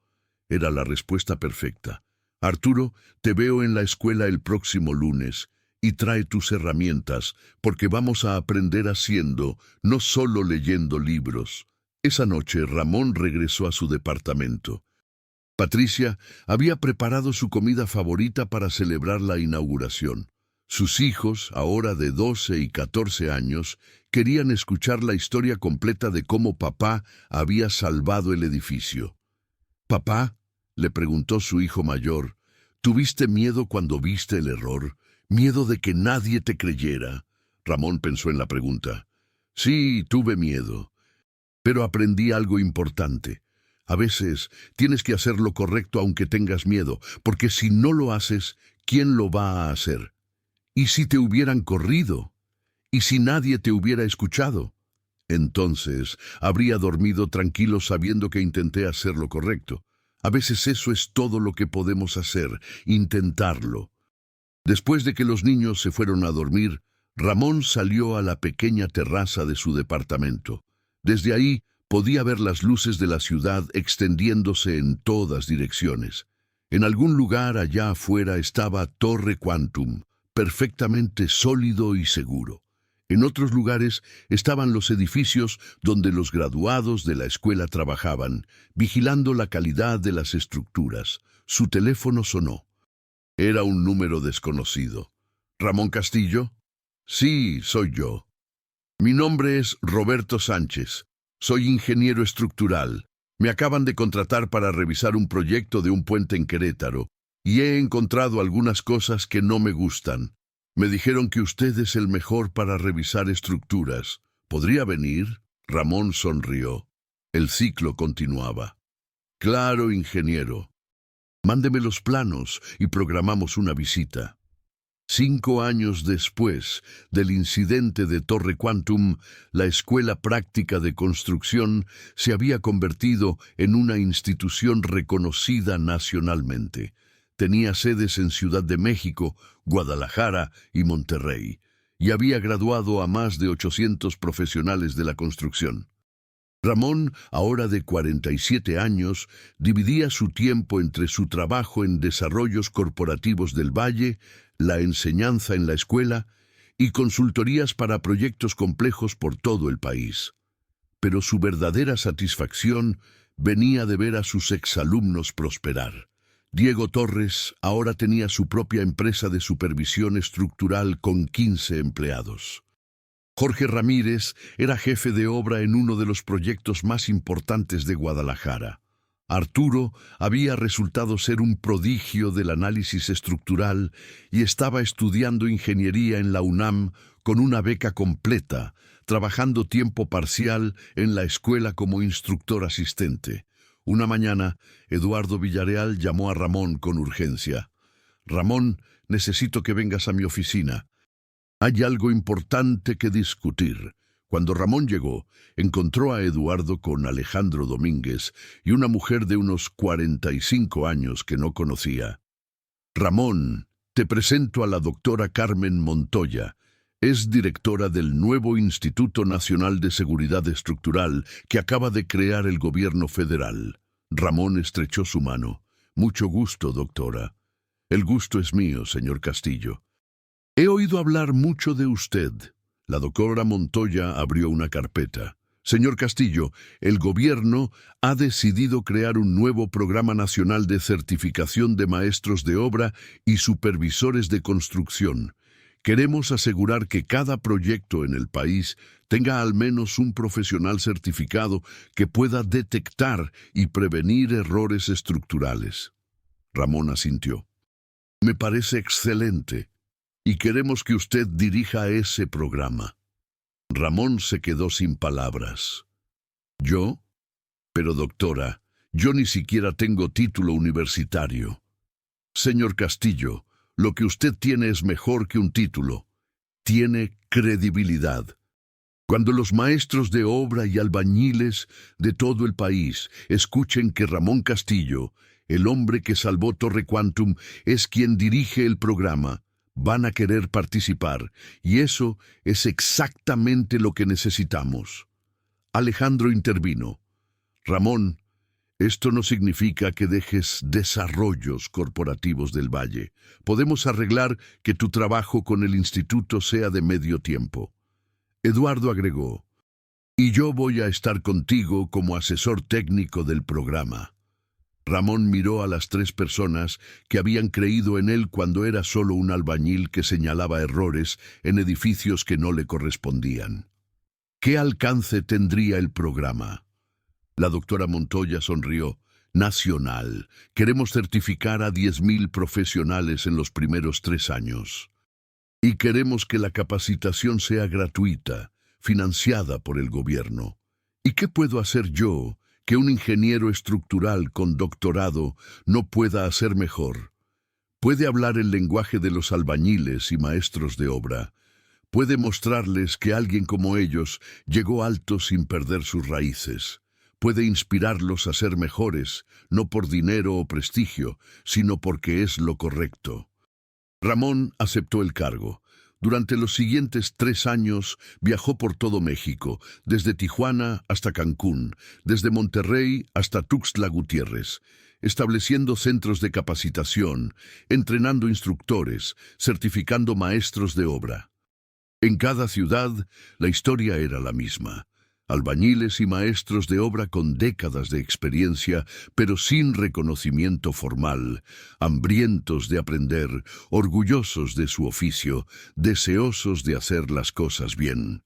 S1: Era la respuesta perfecta. Arturo, te veo en la escuela el próximo lunes y trae tus herramientas, porque vamos a aprender haciendo, no solo leyendo libros. Esa noche Ramón regresó a su departamento. Patricia había preparado su comida favorita para celebrar la inauguración. Sus hijos, ahora de 12 y 14 años, querían escuchar la historia completa de cómo papá había salvado el edificio. «Papá», le preguntó su hijo mayor, «¿tuviste miedo cuando viste el error? ¿Miedo de que nadie te creyera?» Ramón pensó en la pregunta. «Sí, tuve miedo, pero aprendí algo importante. A veces tienes que hacer lo correcto aunque tengas miedo, porque si no lo haces, ¿quién lo va a hacer? ¿Y si te hubieran corrido? ¿Y si nadie te hubiera escuchado?» Entonces habría dormido tranquilo sabiendo que intenté hacer lo correcto. A veces eso es todo lo que podemos hacer, intentarlo. Después de que los niños se fueron a dormir, Ramón salió a la pequeña terraza de su departamento. Desde ahí podía ver las luces de la ciudad extendiéndose en todas direcciones. En algún lugar allá afuera estaba Torre Quantum, perfectamente sólido y seguro. En otros lugares estaban los edificios donde los graduados de la escuela trabajaban, vigilando la calidad de las estructuras. Su teléfono sonó. Era un número desconocido. «¿Ramón Castillo?» «Sí, soy yo. Mi nombre es Roberto Sánchez. Soy ingeniero estructural. Me acaban de contratar para revisar un proyecto de un puente en Querétaro y he encontrado algunas cosas que no me gustan. Me dijeron que usted es el mejor para revisar estructuras. ¿Podría venir?» Ramón sonrió. El ciclo continuaba. «Claro, ingeniero. Mándeme los planos y programamos una visita». 5 años después del incidente de Torre Quantum, la Escuela Práctica de Construcción se había convertido en una institución reconocida nacionalmente. Tenía sedes en Ciudad de México, Guadalajara y Monterrey, y había graduado a más de 800 profesionales de la construcción. Ramón, ahora de 47 años, dividía su tiempo entre su trabajo en desarrollos corporativos del Valle, la enseñanza en la escuela y consultorías para proyectos complejos por todo el país. Pero su verdadera satisfacción venía de ver a sus exalumnos prosperar. Diego Torres ahora tenía su propia empresa de supervisión estructural con 15 empleados. Jorge Ramírez era jefe de obra en uno de los proyectos más importantes de Guadalajara. Arturo había resultado ser un prodigio del análisis estructural y estaba estudiando ingeniería en la UNAM con una beca completa, trabajando tiempo parcial en la escuela como instructor asistente. Una mañana, Eduardo Villarreal llamó a Ramón con urgencia. «Ramón, necesito que vengas a mi oficina. Hay algo importante que discutir». Cuando Ramón llegó, encontró a Eduardo con Alejandro Domínguez y una mujer de unos 45 años que no conocía. «Ramón, te presento a la doctora Carmen Montoya. Es directora del nuevo Instituto Nacional de Seguridad Estructural que acaba de crear el gobierno federal». Ramón estrechó su mano. «Mucho gusto, doctora». «El gusto es mío, señor Castillo. He oído hablar mucho de usted». La doctora Montoya abrió una carpeta. «Señor Castillo, el gobierno ha decidido crear un nuevo programa nacional de certificación de maestros de obra y supervisores de construcción. Queremos asegurar que cada proyecto en el país tenga al menos un profesional certificado que pueda detectar y prevenir errores estructurales». Ramón asintió. «Me parece excelente. Y queremos que usted dirija ese programa». Ramón se quedó sin palabras. «¿Yo? Pero doctora, yo ni siquiera tengo título universitario». «Señor Castillo, lo que usted tiene es mejor que un título. Tiene credibilidad. Cuando los maestros de obra y albañiles de todo el país escuchen que Ramón Castillo, el hombre que salvó Torre Quantum, es quien dirige el programa, van a querer participar, y eso es exactamente lo que necesitamos». Alejandro intervino. «Ramón, esto no significa que dejes desarrollos corporativos del Valle. Podemos arreglar que tu trabajo con el instituto sea de medio tiempo». Eduardo agregó: «Y yo voy a estar contigo como asesor técnico del programa». Ramón miró a las 3 personas que habían creído en él cuando era solo un albañil que señalaba errores en edificios que no le correspondían. ¿Qué alcance tendría el programa? La doctora Montoya sonrió. Nacional. Queremos certificar a 10.000 profesionales en los primeros 3 años. Y queremos que la capacitación sea gratuita, financiada por el gobierno. ¿Y qué puedo hacer yo que un ingeniero estructural con doctorado no pueda hacer mejor? Puede hablar el lenguaje de los albañiles y maestros de obra. Puede mostrarles que alguien como ellos llegó alto sin perder sus raíces. Puede inspirarlos a ser mejores, no por dinero o prestigio, sino porque es lo correcto. Ramón aceptó el cargo. Durante los siguientes 3 años viajó por todo México, desde Tijuana hasta Cancún, desde Monterrey hasta Tuxtla Gutiérrez, estableciendo centros de capacitación, entrenando instructores, certificando maestros de obra. En cada ciudad, la historia era la misma. Albañiles y maestros de obra con décadas de experiencia, pero sin reconocimiento formal, hambrientos de aprender, orgullosos de su oficio, deseosos de hacer las cosas bien.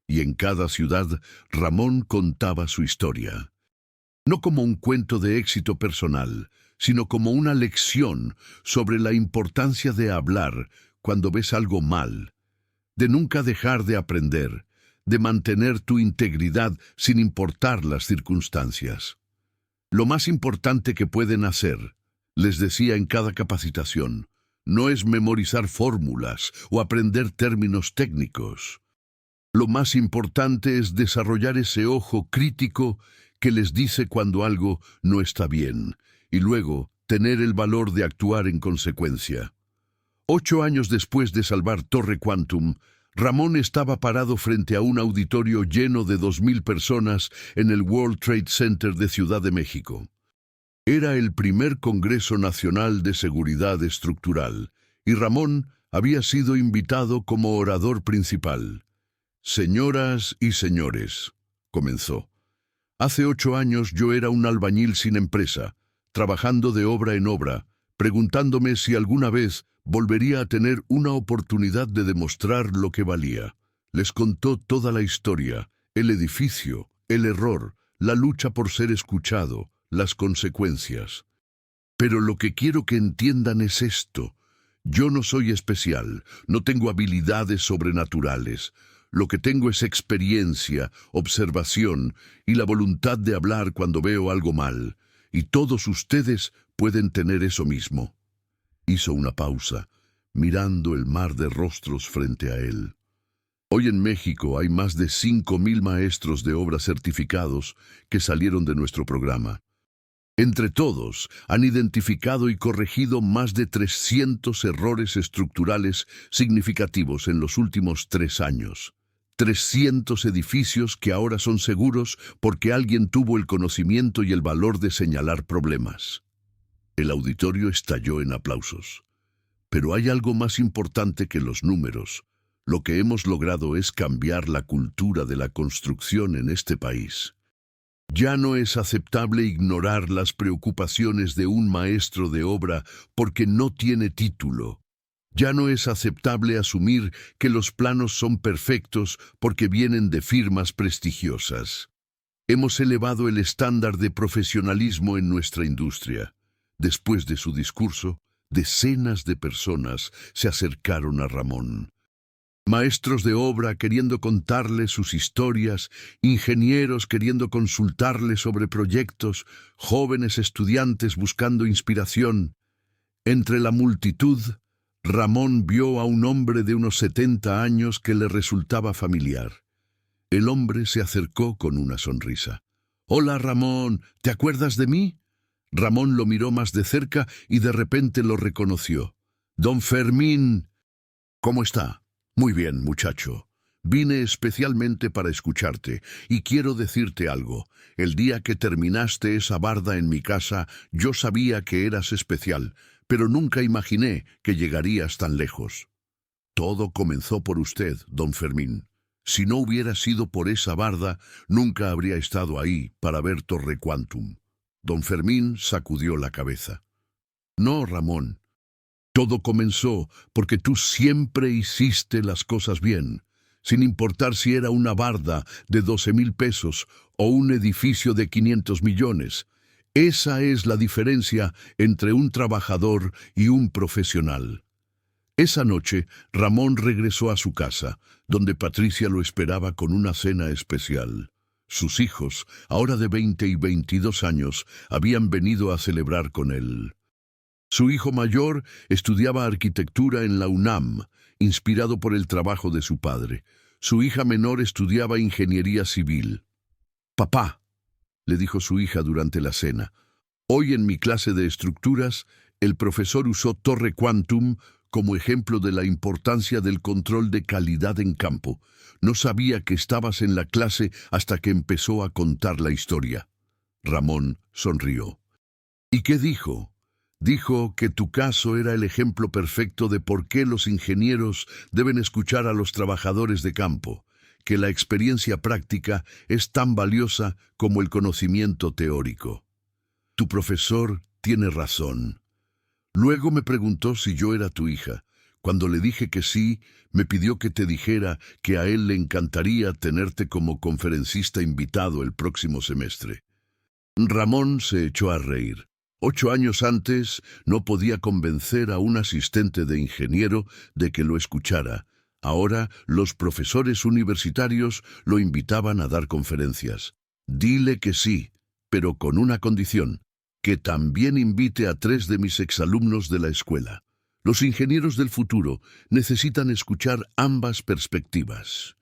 S1: Y en cada ciudad, Ramón contaba su historia. No como un cuento de éxito personal, sino como una lección sobre la importancia de hablar cuando ves algo mal, de nunca dejar de aprender, de mantener tu integridad sin importar las circunstancias. Lo más importante que pueden hacer, les decía en cada capacitación, no es memorizar fórmulas o aprender términos técnicos. Lo más importante es desarrollar ese ojo crítico que les dice cuando algo no está bien, y luego tener el valor de actuar en consecuencia. 8 años después de salvar Torre Quantum, Ramón estaba parado frente a un auditorio lleno de 2.000 personas en el World Trade Center de Ciudad de México. Era el primer Congreso Nacional de Seguridad Estructural, y Ramón había sido invitado como orador principal. Señoras y señores, comenzó. Hace 8 años yo era un albañil sin empresa, trabajando de obra en obra, preguntándome si alguna vez volvería a tener una oportunidad de demostrar lo que valía. Les contó toda la historia, el edificio, el error, la lucha por ser escuchado, las consecuencias. Pero lo que quiero que entiendan es esto. Yo no soy especial, no tengo habilidades sobrenaturales. Lo que tengo es experiencia, observación y la voluntad de hablar cuando veo algo mal. Y todos ustedes pueden tener eso mismo. Hizo una pausa, mirando el mar de rostros frente a él. Hoy en México hay más de 5.000 maestros de obra certificados que salieron de nuestro programa. Entre todos, han identificado y corregido más de 300 errores estructurales significativos en los últimos 3 años. 300 edificios que ahora son seguros porque alguien tuvo el conocimiento y el valor de señalar problemas. El auditorio estalló en aplausos. Pero hay algo más importante que los números. Lo que hemos logrado es cambiar la cultura de la construcción en este país. Ya no es aceptable ignorar las preocupaciones de un maestro de obra porque no tiene título. Ya no es aceptable asumir que los planos son perfectos porque vienen de firmas prestigiosas. Hemos elevado el estándar de profesionalismo en nuestra industria. Después de su discurso, decenas de personas se acercaron a Ramón. Maestros de obra queriendo contarle sus historias, ingenieros queriendo consultarle sobre proyectos, jóvenes estudiantes buscando inspiración. Entre la multitud, Ramón vio a un hombre de unos 70 años que le resultaba familiar. El hombre se acercó con una sonrisa. «Hola, Ramón, ¿te acuerdas de mí?» Ramón lo miró más de cerca y de repente lo reconoció. «Don Fermín, ¿cómo está?» «Muy bien, muchacho. Vine especialmente para escucharte y quiero decirte algo. El día que terminaste esa barda en mi casa, yo sabía que eras especial, pero nunca imaginé que llegarías tan lejos. Todo comenzó por usted, don Fermín. Si no hubiera sido por esa barda, nunca habría estado ahí para ver Torre Quantum. Don Fermín sacudió la cabeza. No, Ramón. Todo comenzó porque tú siempre hiciste las cosas bien, sin importar si era una barda de 12,000 pesos o un edificio de 500 millones. Esa es la diferencia entre un trabajador y un profesional. Esa noche, Ramón regresó a su casa, donde Patricia lo esperaba con una cena especial. Sus hijos, ahora de 20 y 22 años, habían venido a celebrar con él. Su hijo mayor estudiaba arquitectura en la UNAM, inspirado por el trabajo de su padre. Su hija menor estudiaba ingeniería civil. «Papá», le dijo su hija durante la cena, «hoy en mi clase de estructuras, el profesor usó Torre Quantum como ejemplo de la importancia del control de calidad en campo. No sabía que estabas en la clase hasta que empezó a contar la historia». Ramón sonrió. «¿Y qué dijo?» Dijo que tu caso era el ejemplo perfecto de por qué los ingenieros deben escuchar a los trabajadores de campo, que la experiencia práctica es tan valiosa como el conocimiento teórico. Tu profesor tiene razón. Luego me preguntó si yo era tu hija. Cuando le dije que sí, me pidió que te dijera que a él le encantaría tenerte como conferencista invitado el próximo semestre. Ramón se echó a reír. 8 años antes no podía convencer a un asistente de ingeniero de que lo escuchara. Ahora los profesores universitarios lo invitaban a dar conferencias. Dile que sí, pero con una condición, que también invite a 3 de mis exalumnos de la escuela. Los ingenieros del futuro necesitan escuchar ambas perspectivas.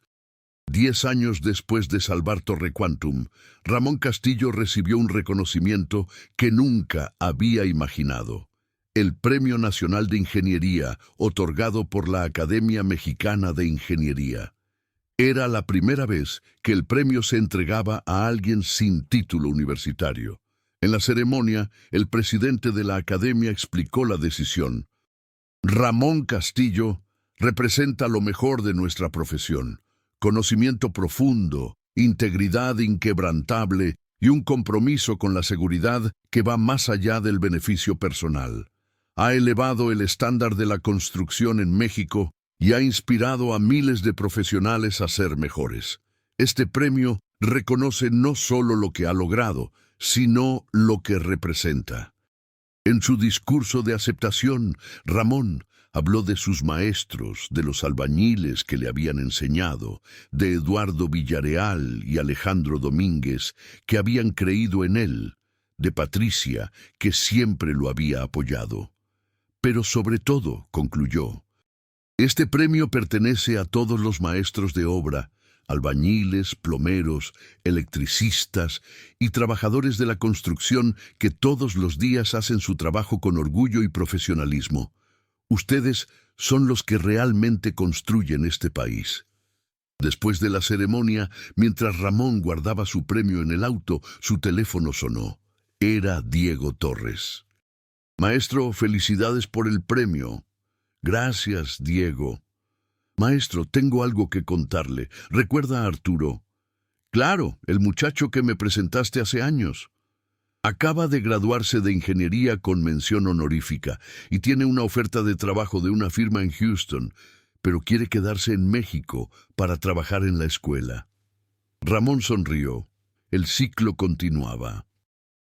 S1: 10 años después de salvar Torre Quantum, Ramón Castillo recibió un reconocimiento que nunca había imaginado. El Premio Nacional de Ingeniería, otorgado por la Academia Mexicana de Ingeniería. Era la primera vez que el premio se entregaba a alguien sin título universitario. En la ceremonia, el presidente de la Academia explicó la decisión. Ramón Castillo representa lo mejor de nuestra profesión. Conocimiento profundo, integridad inquebrantable y un compromiso con la seguridad que va más allá del beneficio personal. Ha elevado el estándar de la construcción en México y ha inspirado a miles de profesionales a ser mejores. Este premio reconoce no solo lo que ha logrado, sino lo que representa. En su discurso de aceptación, Ramón habló de sus maestros, de los albañiles que le habían enseñado, de Eduardo Villareal y Alejandro Domínguez, que habían creído en él, de Patricia, que siempre lo había apoyado. Pero sobre todo, concluyó, este premio pertenece a todos los maestros de obra, albañiles, plomeros, electricistas y trabajadores de la construcción que todos los días hacen su trabajo con orgullo y profesionalismo. Ustedes son los que realmente construyen este país. Después de la ceremonia, mientras Ramón guardaba su premio en el auto, su teléfono sonó. Era Diego Torres. Maestro, felicidades por el premio. Gracias, Diego. Maestro, tengo algo que contarle. ¿Recuerda a Arturo? Claro, el muchacho que me presentaste hace años. Acaba de graduarse de ingeniería con mención honorífica y tiene una oferta de trabajo de una firma en Houston, pero quiere quedarse en México para trabajar en la escuela. Ramón sonrió. El ciclo continuaba.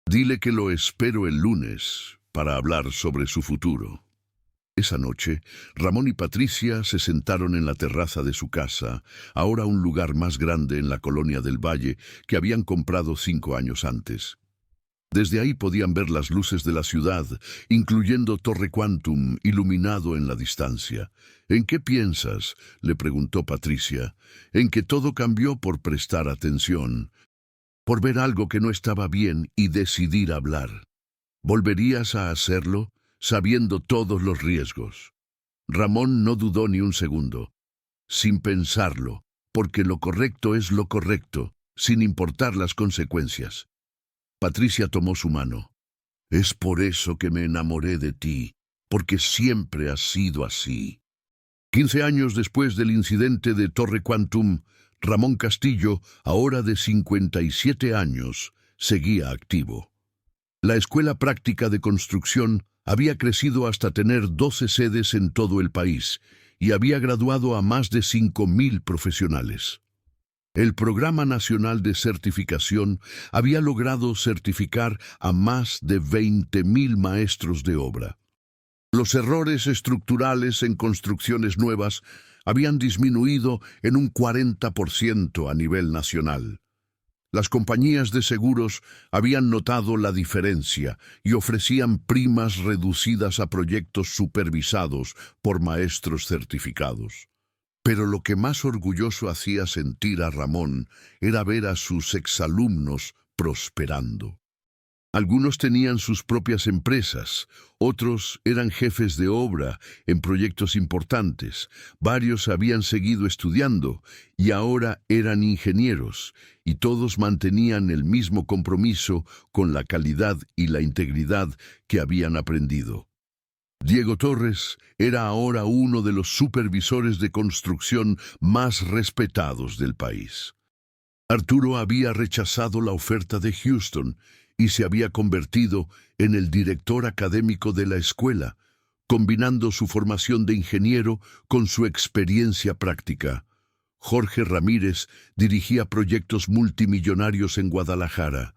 S1: Dile que lo espero el lunes para hablar sobre su futuro. Esa noche, Ramón y Patricia se sentaron en la terraza de su casa, ahora un lugar más grande en la colonia del Valle que habían comprado 5 años antes. Desde ahí podían ver las luces de la ciudad, incluyendo Torre Quantum, iluminado en la distancia. ¿En qué piensas?, le preguntó Patricia. En que todo cambió por prestar atención, por ver algo que no estaba bien y decidir hablar. ¿Volverías a hacerlo, sabiendo todos los riesgos? Ramón no dudó ni un segundo. Sin pensarlo, porque lo correcto es lo correcto, sin importar las consecuencias. Patricia tomó su mano. Es por eso que me enamoré de ti, porque siempre has sido así. 15 años después del incidente de Torre Quantum, Ramón Castillo, ahora de 57 años, seguía activo. La Escuela Práctica de Construcción había crecido hasta tener 12 sedes en todo el país y había graduado a más de 5.000 profesionales. El Programa Nacional de Certificación había logrado certificar a más de 20.000 maestros de obra. Los errores estructurales en construcciones nuevas habían disminuido en un 40% a nivel nacional. Las compañías de seguros habían notado la diferencia y ofrecían primas reducidas a proyectos supervisados por maestros certificados. Pero lo que más orgulloso hacía sentir a Ramón era ver a sus exalumnos prosperando. Algunos tenían sus propias empresas, otros eran jefes de obra en proyectos importantes, varios habían seguido estudiando y ahora eran ingenieros, y todos mantenían el mismo compromiso con la calidad y la integridad que habían aprendido. Diego Torres era ahora uno de los supervisores de construcción más respetados del país. Arturo había rechazado la oferta de Houston y se había convertido en el director académico de la escuela, combinando su formación de ingeniero con su experiencia práctica. Jorge Ramírez dirigía proyectos multimillonarios en Guadalajara,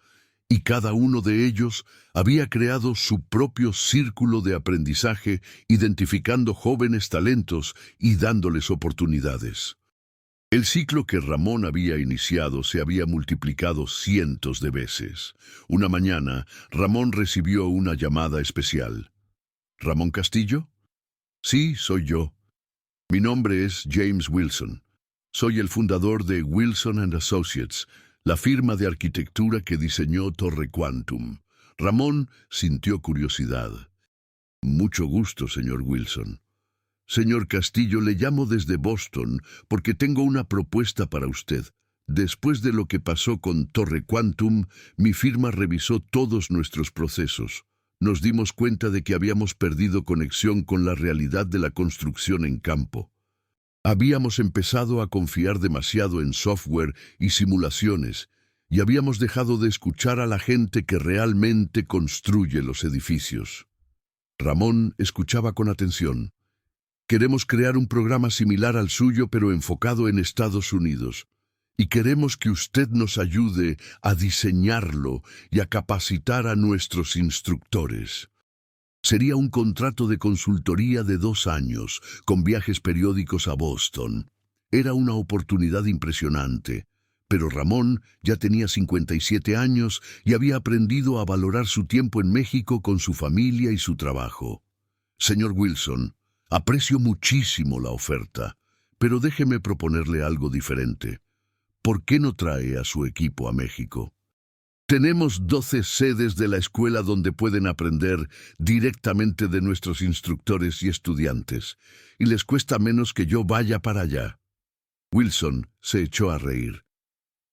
S1: y cada uno de ellos había creado su propio círculo de aprendizaje, identificando jóvenes talentos y dándoles oportunidades. El ciclo que Ramón había iniciado se había multiplicado cientos de veces. Una mañana, Ramón recibió una llamada especial. ¿Ramón Castillo? Sí, soy yo. Mi nombre es James Wilson. Soy el fundador de Wilson & Associates, la firma de arquitectura que diseñó Torre Quantum. Ramón sintió curiosidad. Mucho gusto, señor Wilson. Señor Castillo, le llamo desde Boston porque tengo una propuesta para usted. Después de lo que pasó con Torre Quantum, mi firma revisó todos nuestros procesos. Nos dimos cuenta de que habíamos perdido conexión con la realidad de la construcción en campo. Habíamos empezado a confiar demasiado en software y simulaciones, y habíamos dejado de escuchar a la gente que realmente construye los edificios. Ramón escuchaba con atención. Queremos crear un programa similar al suyo, pero enfocado en Estados Unidos. Y queremos que usted nos ayude a diseñarlo y a capacitar a nuestros instructores. Sería un contrato de consultoría de 2 años, con viajes periódicos a Boston. Era una oportunidad impresionante, pero Ramón ya tenía 57 años y había aprendido a valorar su tiempo en México con su familia y su trabajo. Señor Wilson, aprecio muchísimo la oferta, pero déjeme proponerle algo diferente. ¿Por qué no trae a su equipo a México? Tenemos 12 sedes de la escuela donde pueden aprender directamente de nuestros instructores y estudiantes, y les cuesta menos que yo vaya para allá. Wilson se echó a reír.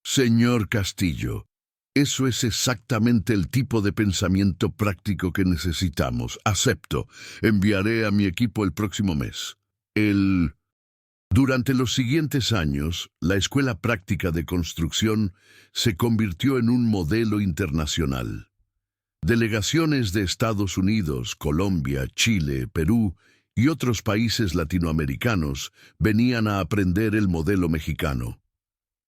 S1: Señor Castillo, eso es exactamente el tipo de pensamiento práctico que necesitamos. Acepto. Enviaré a mi equipo el próximo mes. Durante los siguientes años, la Escuela Práctica de Construcción se convirtió en un modelo internacional. Delegaciones de Estados Unidos, Colombia, Chile, Perú y otros países latinoamericanos venían a aprender el modelo mexicano.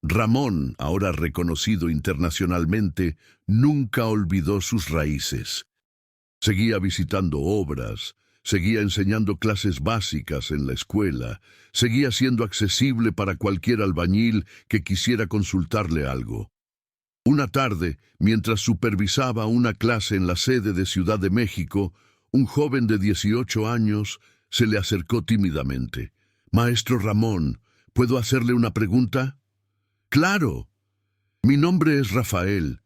S1: Ramón, ahora reconocido internacionalmente, nunca olvidó sus raíces. Seguía visitando obras, seguía enseñando clases básicas en la escuela, seguía siendo accesible para cualquier albañil que quisiera consultarle algo. Una tarde, mientras supervisaba una clase en la sede de Ciudad de México, un joven de 18 años se le acercó tímidamente. «Maestro Ramón, ¿puedo hacerle una pregunta?» «Claro. Mi nombre es Rafael.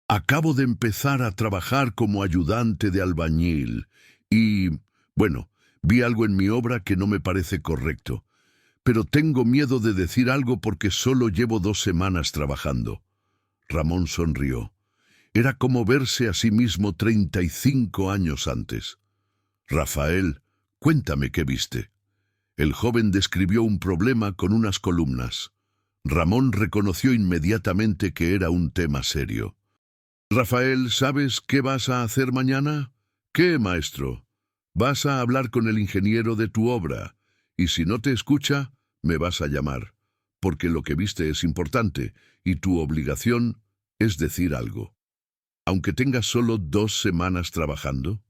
S1: Acabo de empezar a trabajar como ayudante de albañil y, bueno, vi algo en mi obra que no me parece correcto, pero tengo miedo de decir algo porque solo llevo 2 semanas trabajando». Ramón sonrió. Era como verse a sí mismo 35 años antes. «Rafael, cuéntame qué viste». El joven describió un problema con unas columnas. Ramón reconoció inmediatamente que era un tema serio. Rafael, ¿sabes qué vas a hacer mañana? ¿Qué, maestro? Vas a hablar con el ingeniero de tu obra, y si no te escucha, me vas a llamar, porque lo que viste es importante, y tu obligación es decir algo. Aunque tengas solo 2 semanas trabajando,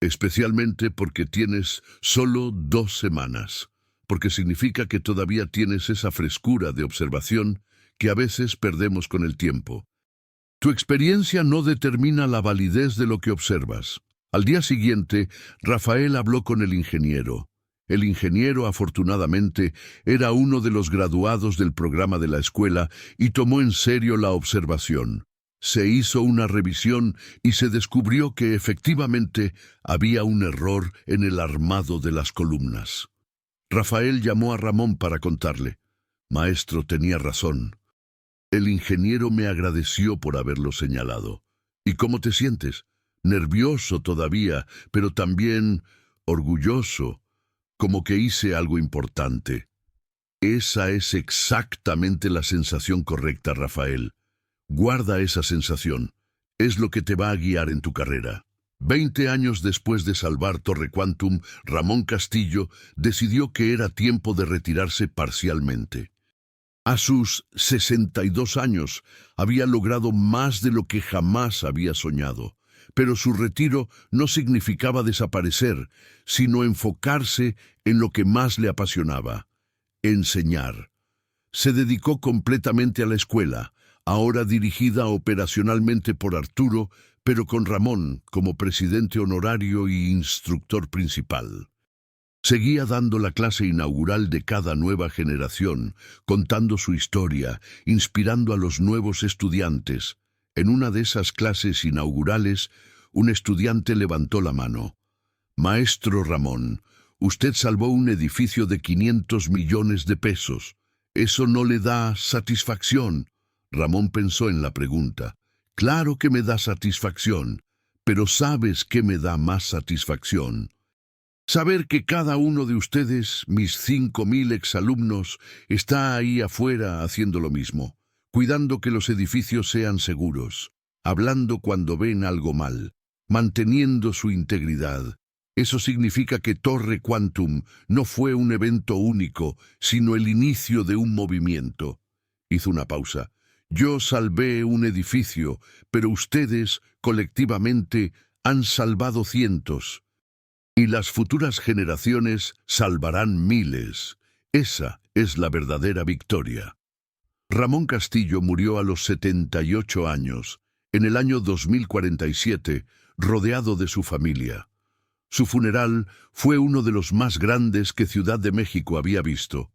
S1: especialmente porque tienes solo 2 semanas, porque significa que todavía tienes esa frescura de observación que a veces perdemos con el tiempo. Tu experiencia no determina la validez de lo que observas. Al día siguiente, Rafael habló con el ingeniero. El ingeniero, afortunadamente, era uno de los graduados del programa de la escuela y tomó en serio la observación. Se hizo una revisión y se descubrió que efectivamente había un error en el armado de las columnas. Rafael llamó a Ramón para contarle. Maestro, tenía razón. El ingeniero me agradeció por haberlo señalado. ¿Y cómo te sientes? Nervioso todavía, pero también orgulloso, como que hice algo importante. Esa es exactamente la sensación correcta, Rafael. Guarda esa sensación. Es lo que te va a guiar en tu carrera. 20 años después de salvar Torre Quantum, Ramón Castillo decidió que era tiempo de retirarse parcialmente. A sus 62 años había logrado más de lo que jamás había soñado, pero su retiro no significaba desaparecer, sino enfocarse en lo que más le apasionaba: enseñar. Se dedicó completamente a la escuela, ahora dirigida operacionalmente por Arturo, pero con Ramón como presidente honorario y instructor principal. Seguía dando la clase inaugural de cada nueva generación, contando su historia, inspirando a los nuevos estudiantes. En una de esas clases inaugurales, un estudiante levantó la mano. Maestro Ramón, usted salvó un edificio de 500 millones de pesos. ¿Eso no le da satisfacción? Ramón pensó en la pregunta. Claro que me da satisfacción, pero ¿sabes qué me da más satisfacción? Saber que cada uno de ustedes, mis 5.000 exalumnos, está ahí afuera haciendo lo mismo, cuidando que los edificios sean seguros, hablando cuando ven algo mal, manteniendo su integridad. Eso significa que Torre Quantum no fue un evento único, sino el inicio de un movimiento. Hizo una pausa. Yo salvé un edificio, pero ustedes, colectivamente, han salvado cientos. Y las futuras generaciones salvarán miles. Esa es la verdadera victoria. Ramón Castillo murió a los 78 años, en el año 2047, rodeado de su familia. Su funeral fue uno de los más grandes que Ciudad de México había visto.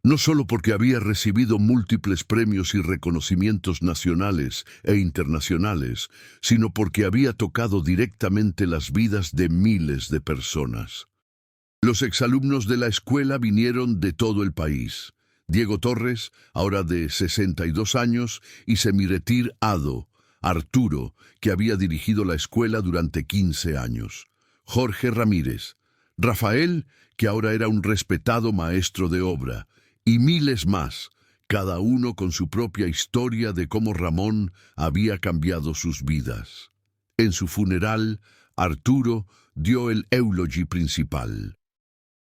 S1: No solo porque había recibido múltiples premios y reconocimientos nacionales e internacionales, sino porque había tocado directamente las vidas de miles de personas. Los exalumnos de la escuela vinieron de todo el país. Diego Torres, ahora de 62 años, y Semiretir Ado, Arturo, que había dirigido la escuela durante 15 años. Jorge Ramírez, Rafael, que ahora era un respetado maestro de obra, y miles más, cada uno con su propia historia de cómo Ramón había cambiado sus vidas. En su funeral, Arturo dio el eulogy principal.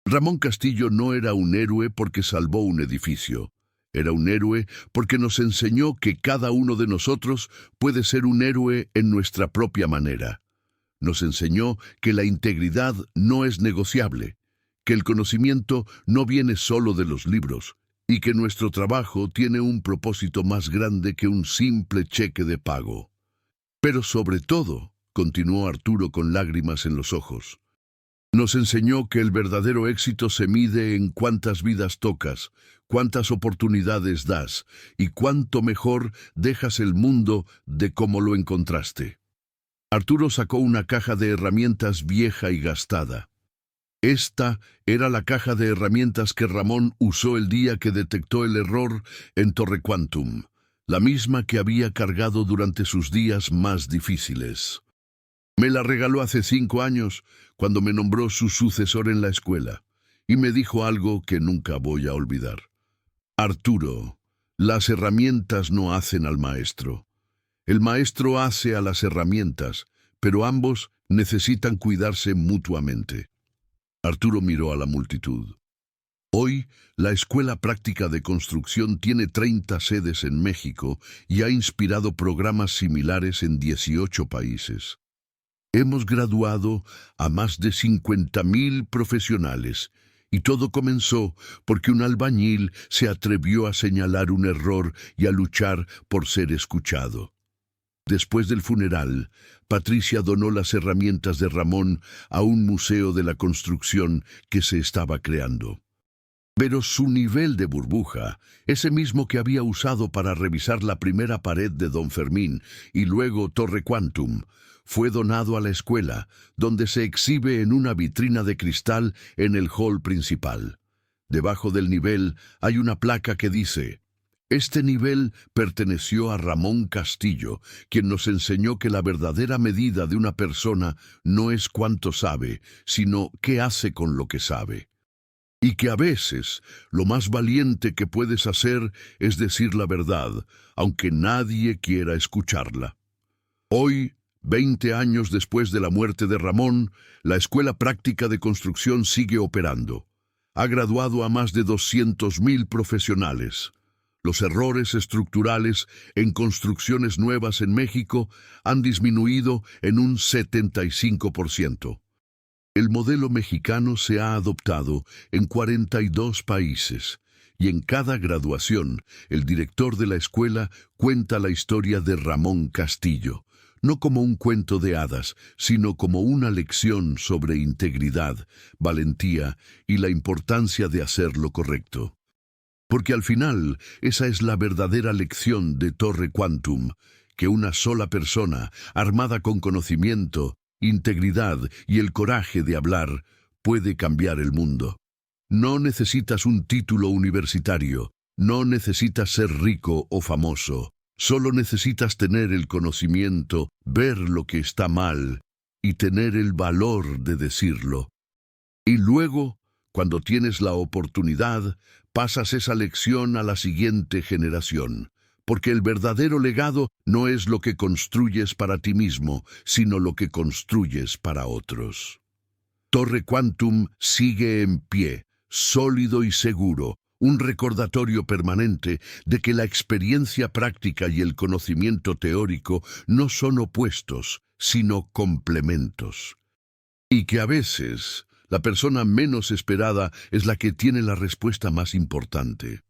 S1: Ramón Castillo no era un héroe porque salvó un edificio. Era un héroe porque nos enseñó que cada uno de nosotros puede ser un héroe en nuestra propia manera. Nos enseñó que la integridad no es negociable, que el conocimiento no viene solo de los libros, y que nuestro trabajo tiene un propósito más grande que un simple cheque de pago. Pero sobre todo, continuó Arturo con lágrimas en los ojos, nos enseñó que el verdadero éxito se mide en cuántas vidas tocas, cuántas oportunidades das, y cuánto mejor dejas el mundo de cómo lo encontraste. Arturo sacó una caja de herramientas vieja y gastada. Esta era la caja de herramientas que Ramón usó el día que detectó el error en Torre Quantum, la misma que había cargado durante sus días más difíciles. Me la regaló hace 5 años, cuando me nombró su sucesor en la escuela, y me dijo algo que nunca voy a olvidar. Arturo, las herramientas no hacen al maestro. El maestro hace a las herramientas, pero ambos necesitan cuidarse mutuamente. Arturo miró a la multitud. Hoy, la Escuela Práctica de Construcción tiene 30 sedes en México y ha inspirado programas similares en 18 países. Hemos graduado a más de 50,000 profesionales, y todo comenzó porque un albañil se atrevió a señalar un error y a luchar por ser escuchado. Después del funeral, Patricia donó las herramientas de Ramón a un museo de la construcción que se estaba creando. Pero su nivel de burbuja, ese mismo que había usado para revisar la primera pared de Don Fermín y luego Torre Quantum, fue donado a la escuela, donde se exhibe en una vitrina de cristal en el hall principal. Debajo del nivel hay una placa que dice: "Este nivel perteneció a Ramón Castillo, quien nos enseñó que la verdadera medida de una persona no es cuánto sabe, sino qué hace con lo que sabe. Y que a veces lo más valiente que puedes hacer es decir la verdad, aunque nadie quiera escucharla". Hoy, 20 años después de la muerte de Ramón, la Escuela Práctica de Construcción sigue operando. Ha graduado a más de 200,000 profesionales. Los errores estructurales en construcciones nuevas en México han disminuido en un 75%. El modelo mexicano se ha adoptado en 42 países, y en cada graduación, el director de la escuela cuenta la historia de Ramón Castillo, no como un cuento de hadas, sino como una lección sobre integridad, valentía y la importancia de hacer lo correcto. Porque al final, esa es la verdadera lección de Torre Quantum, que una sola persona, armada con conocimiento, integridad y el coraje de hablar, puede cambiar el mundo. No necesitas un título universitario, no necesitas ser rico o famoso, solo necesitas tener el conocimiento, ver lo que está mal y tener el valor de decirlo. Y luego, cuando tienes la oportunidad, pasas esa lección a la siguiente generación. Porque el verdadero legado no es lo que construyes para ti mismo, sino lo que construyes para otros. Torre Quantum sigue en pie, sólido y seguro, un recordatorio permanente de que la experiencia práctica y el conocimiento teórico no son opuestos, sino complementos. Y que a veces la persona menos esperada es la que tiene la respuesta más importante.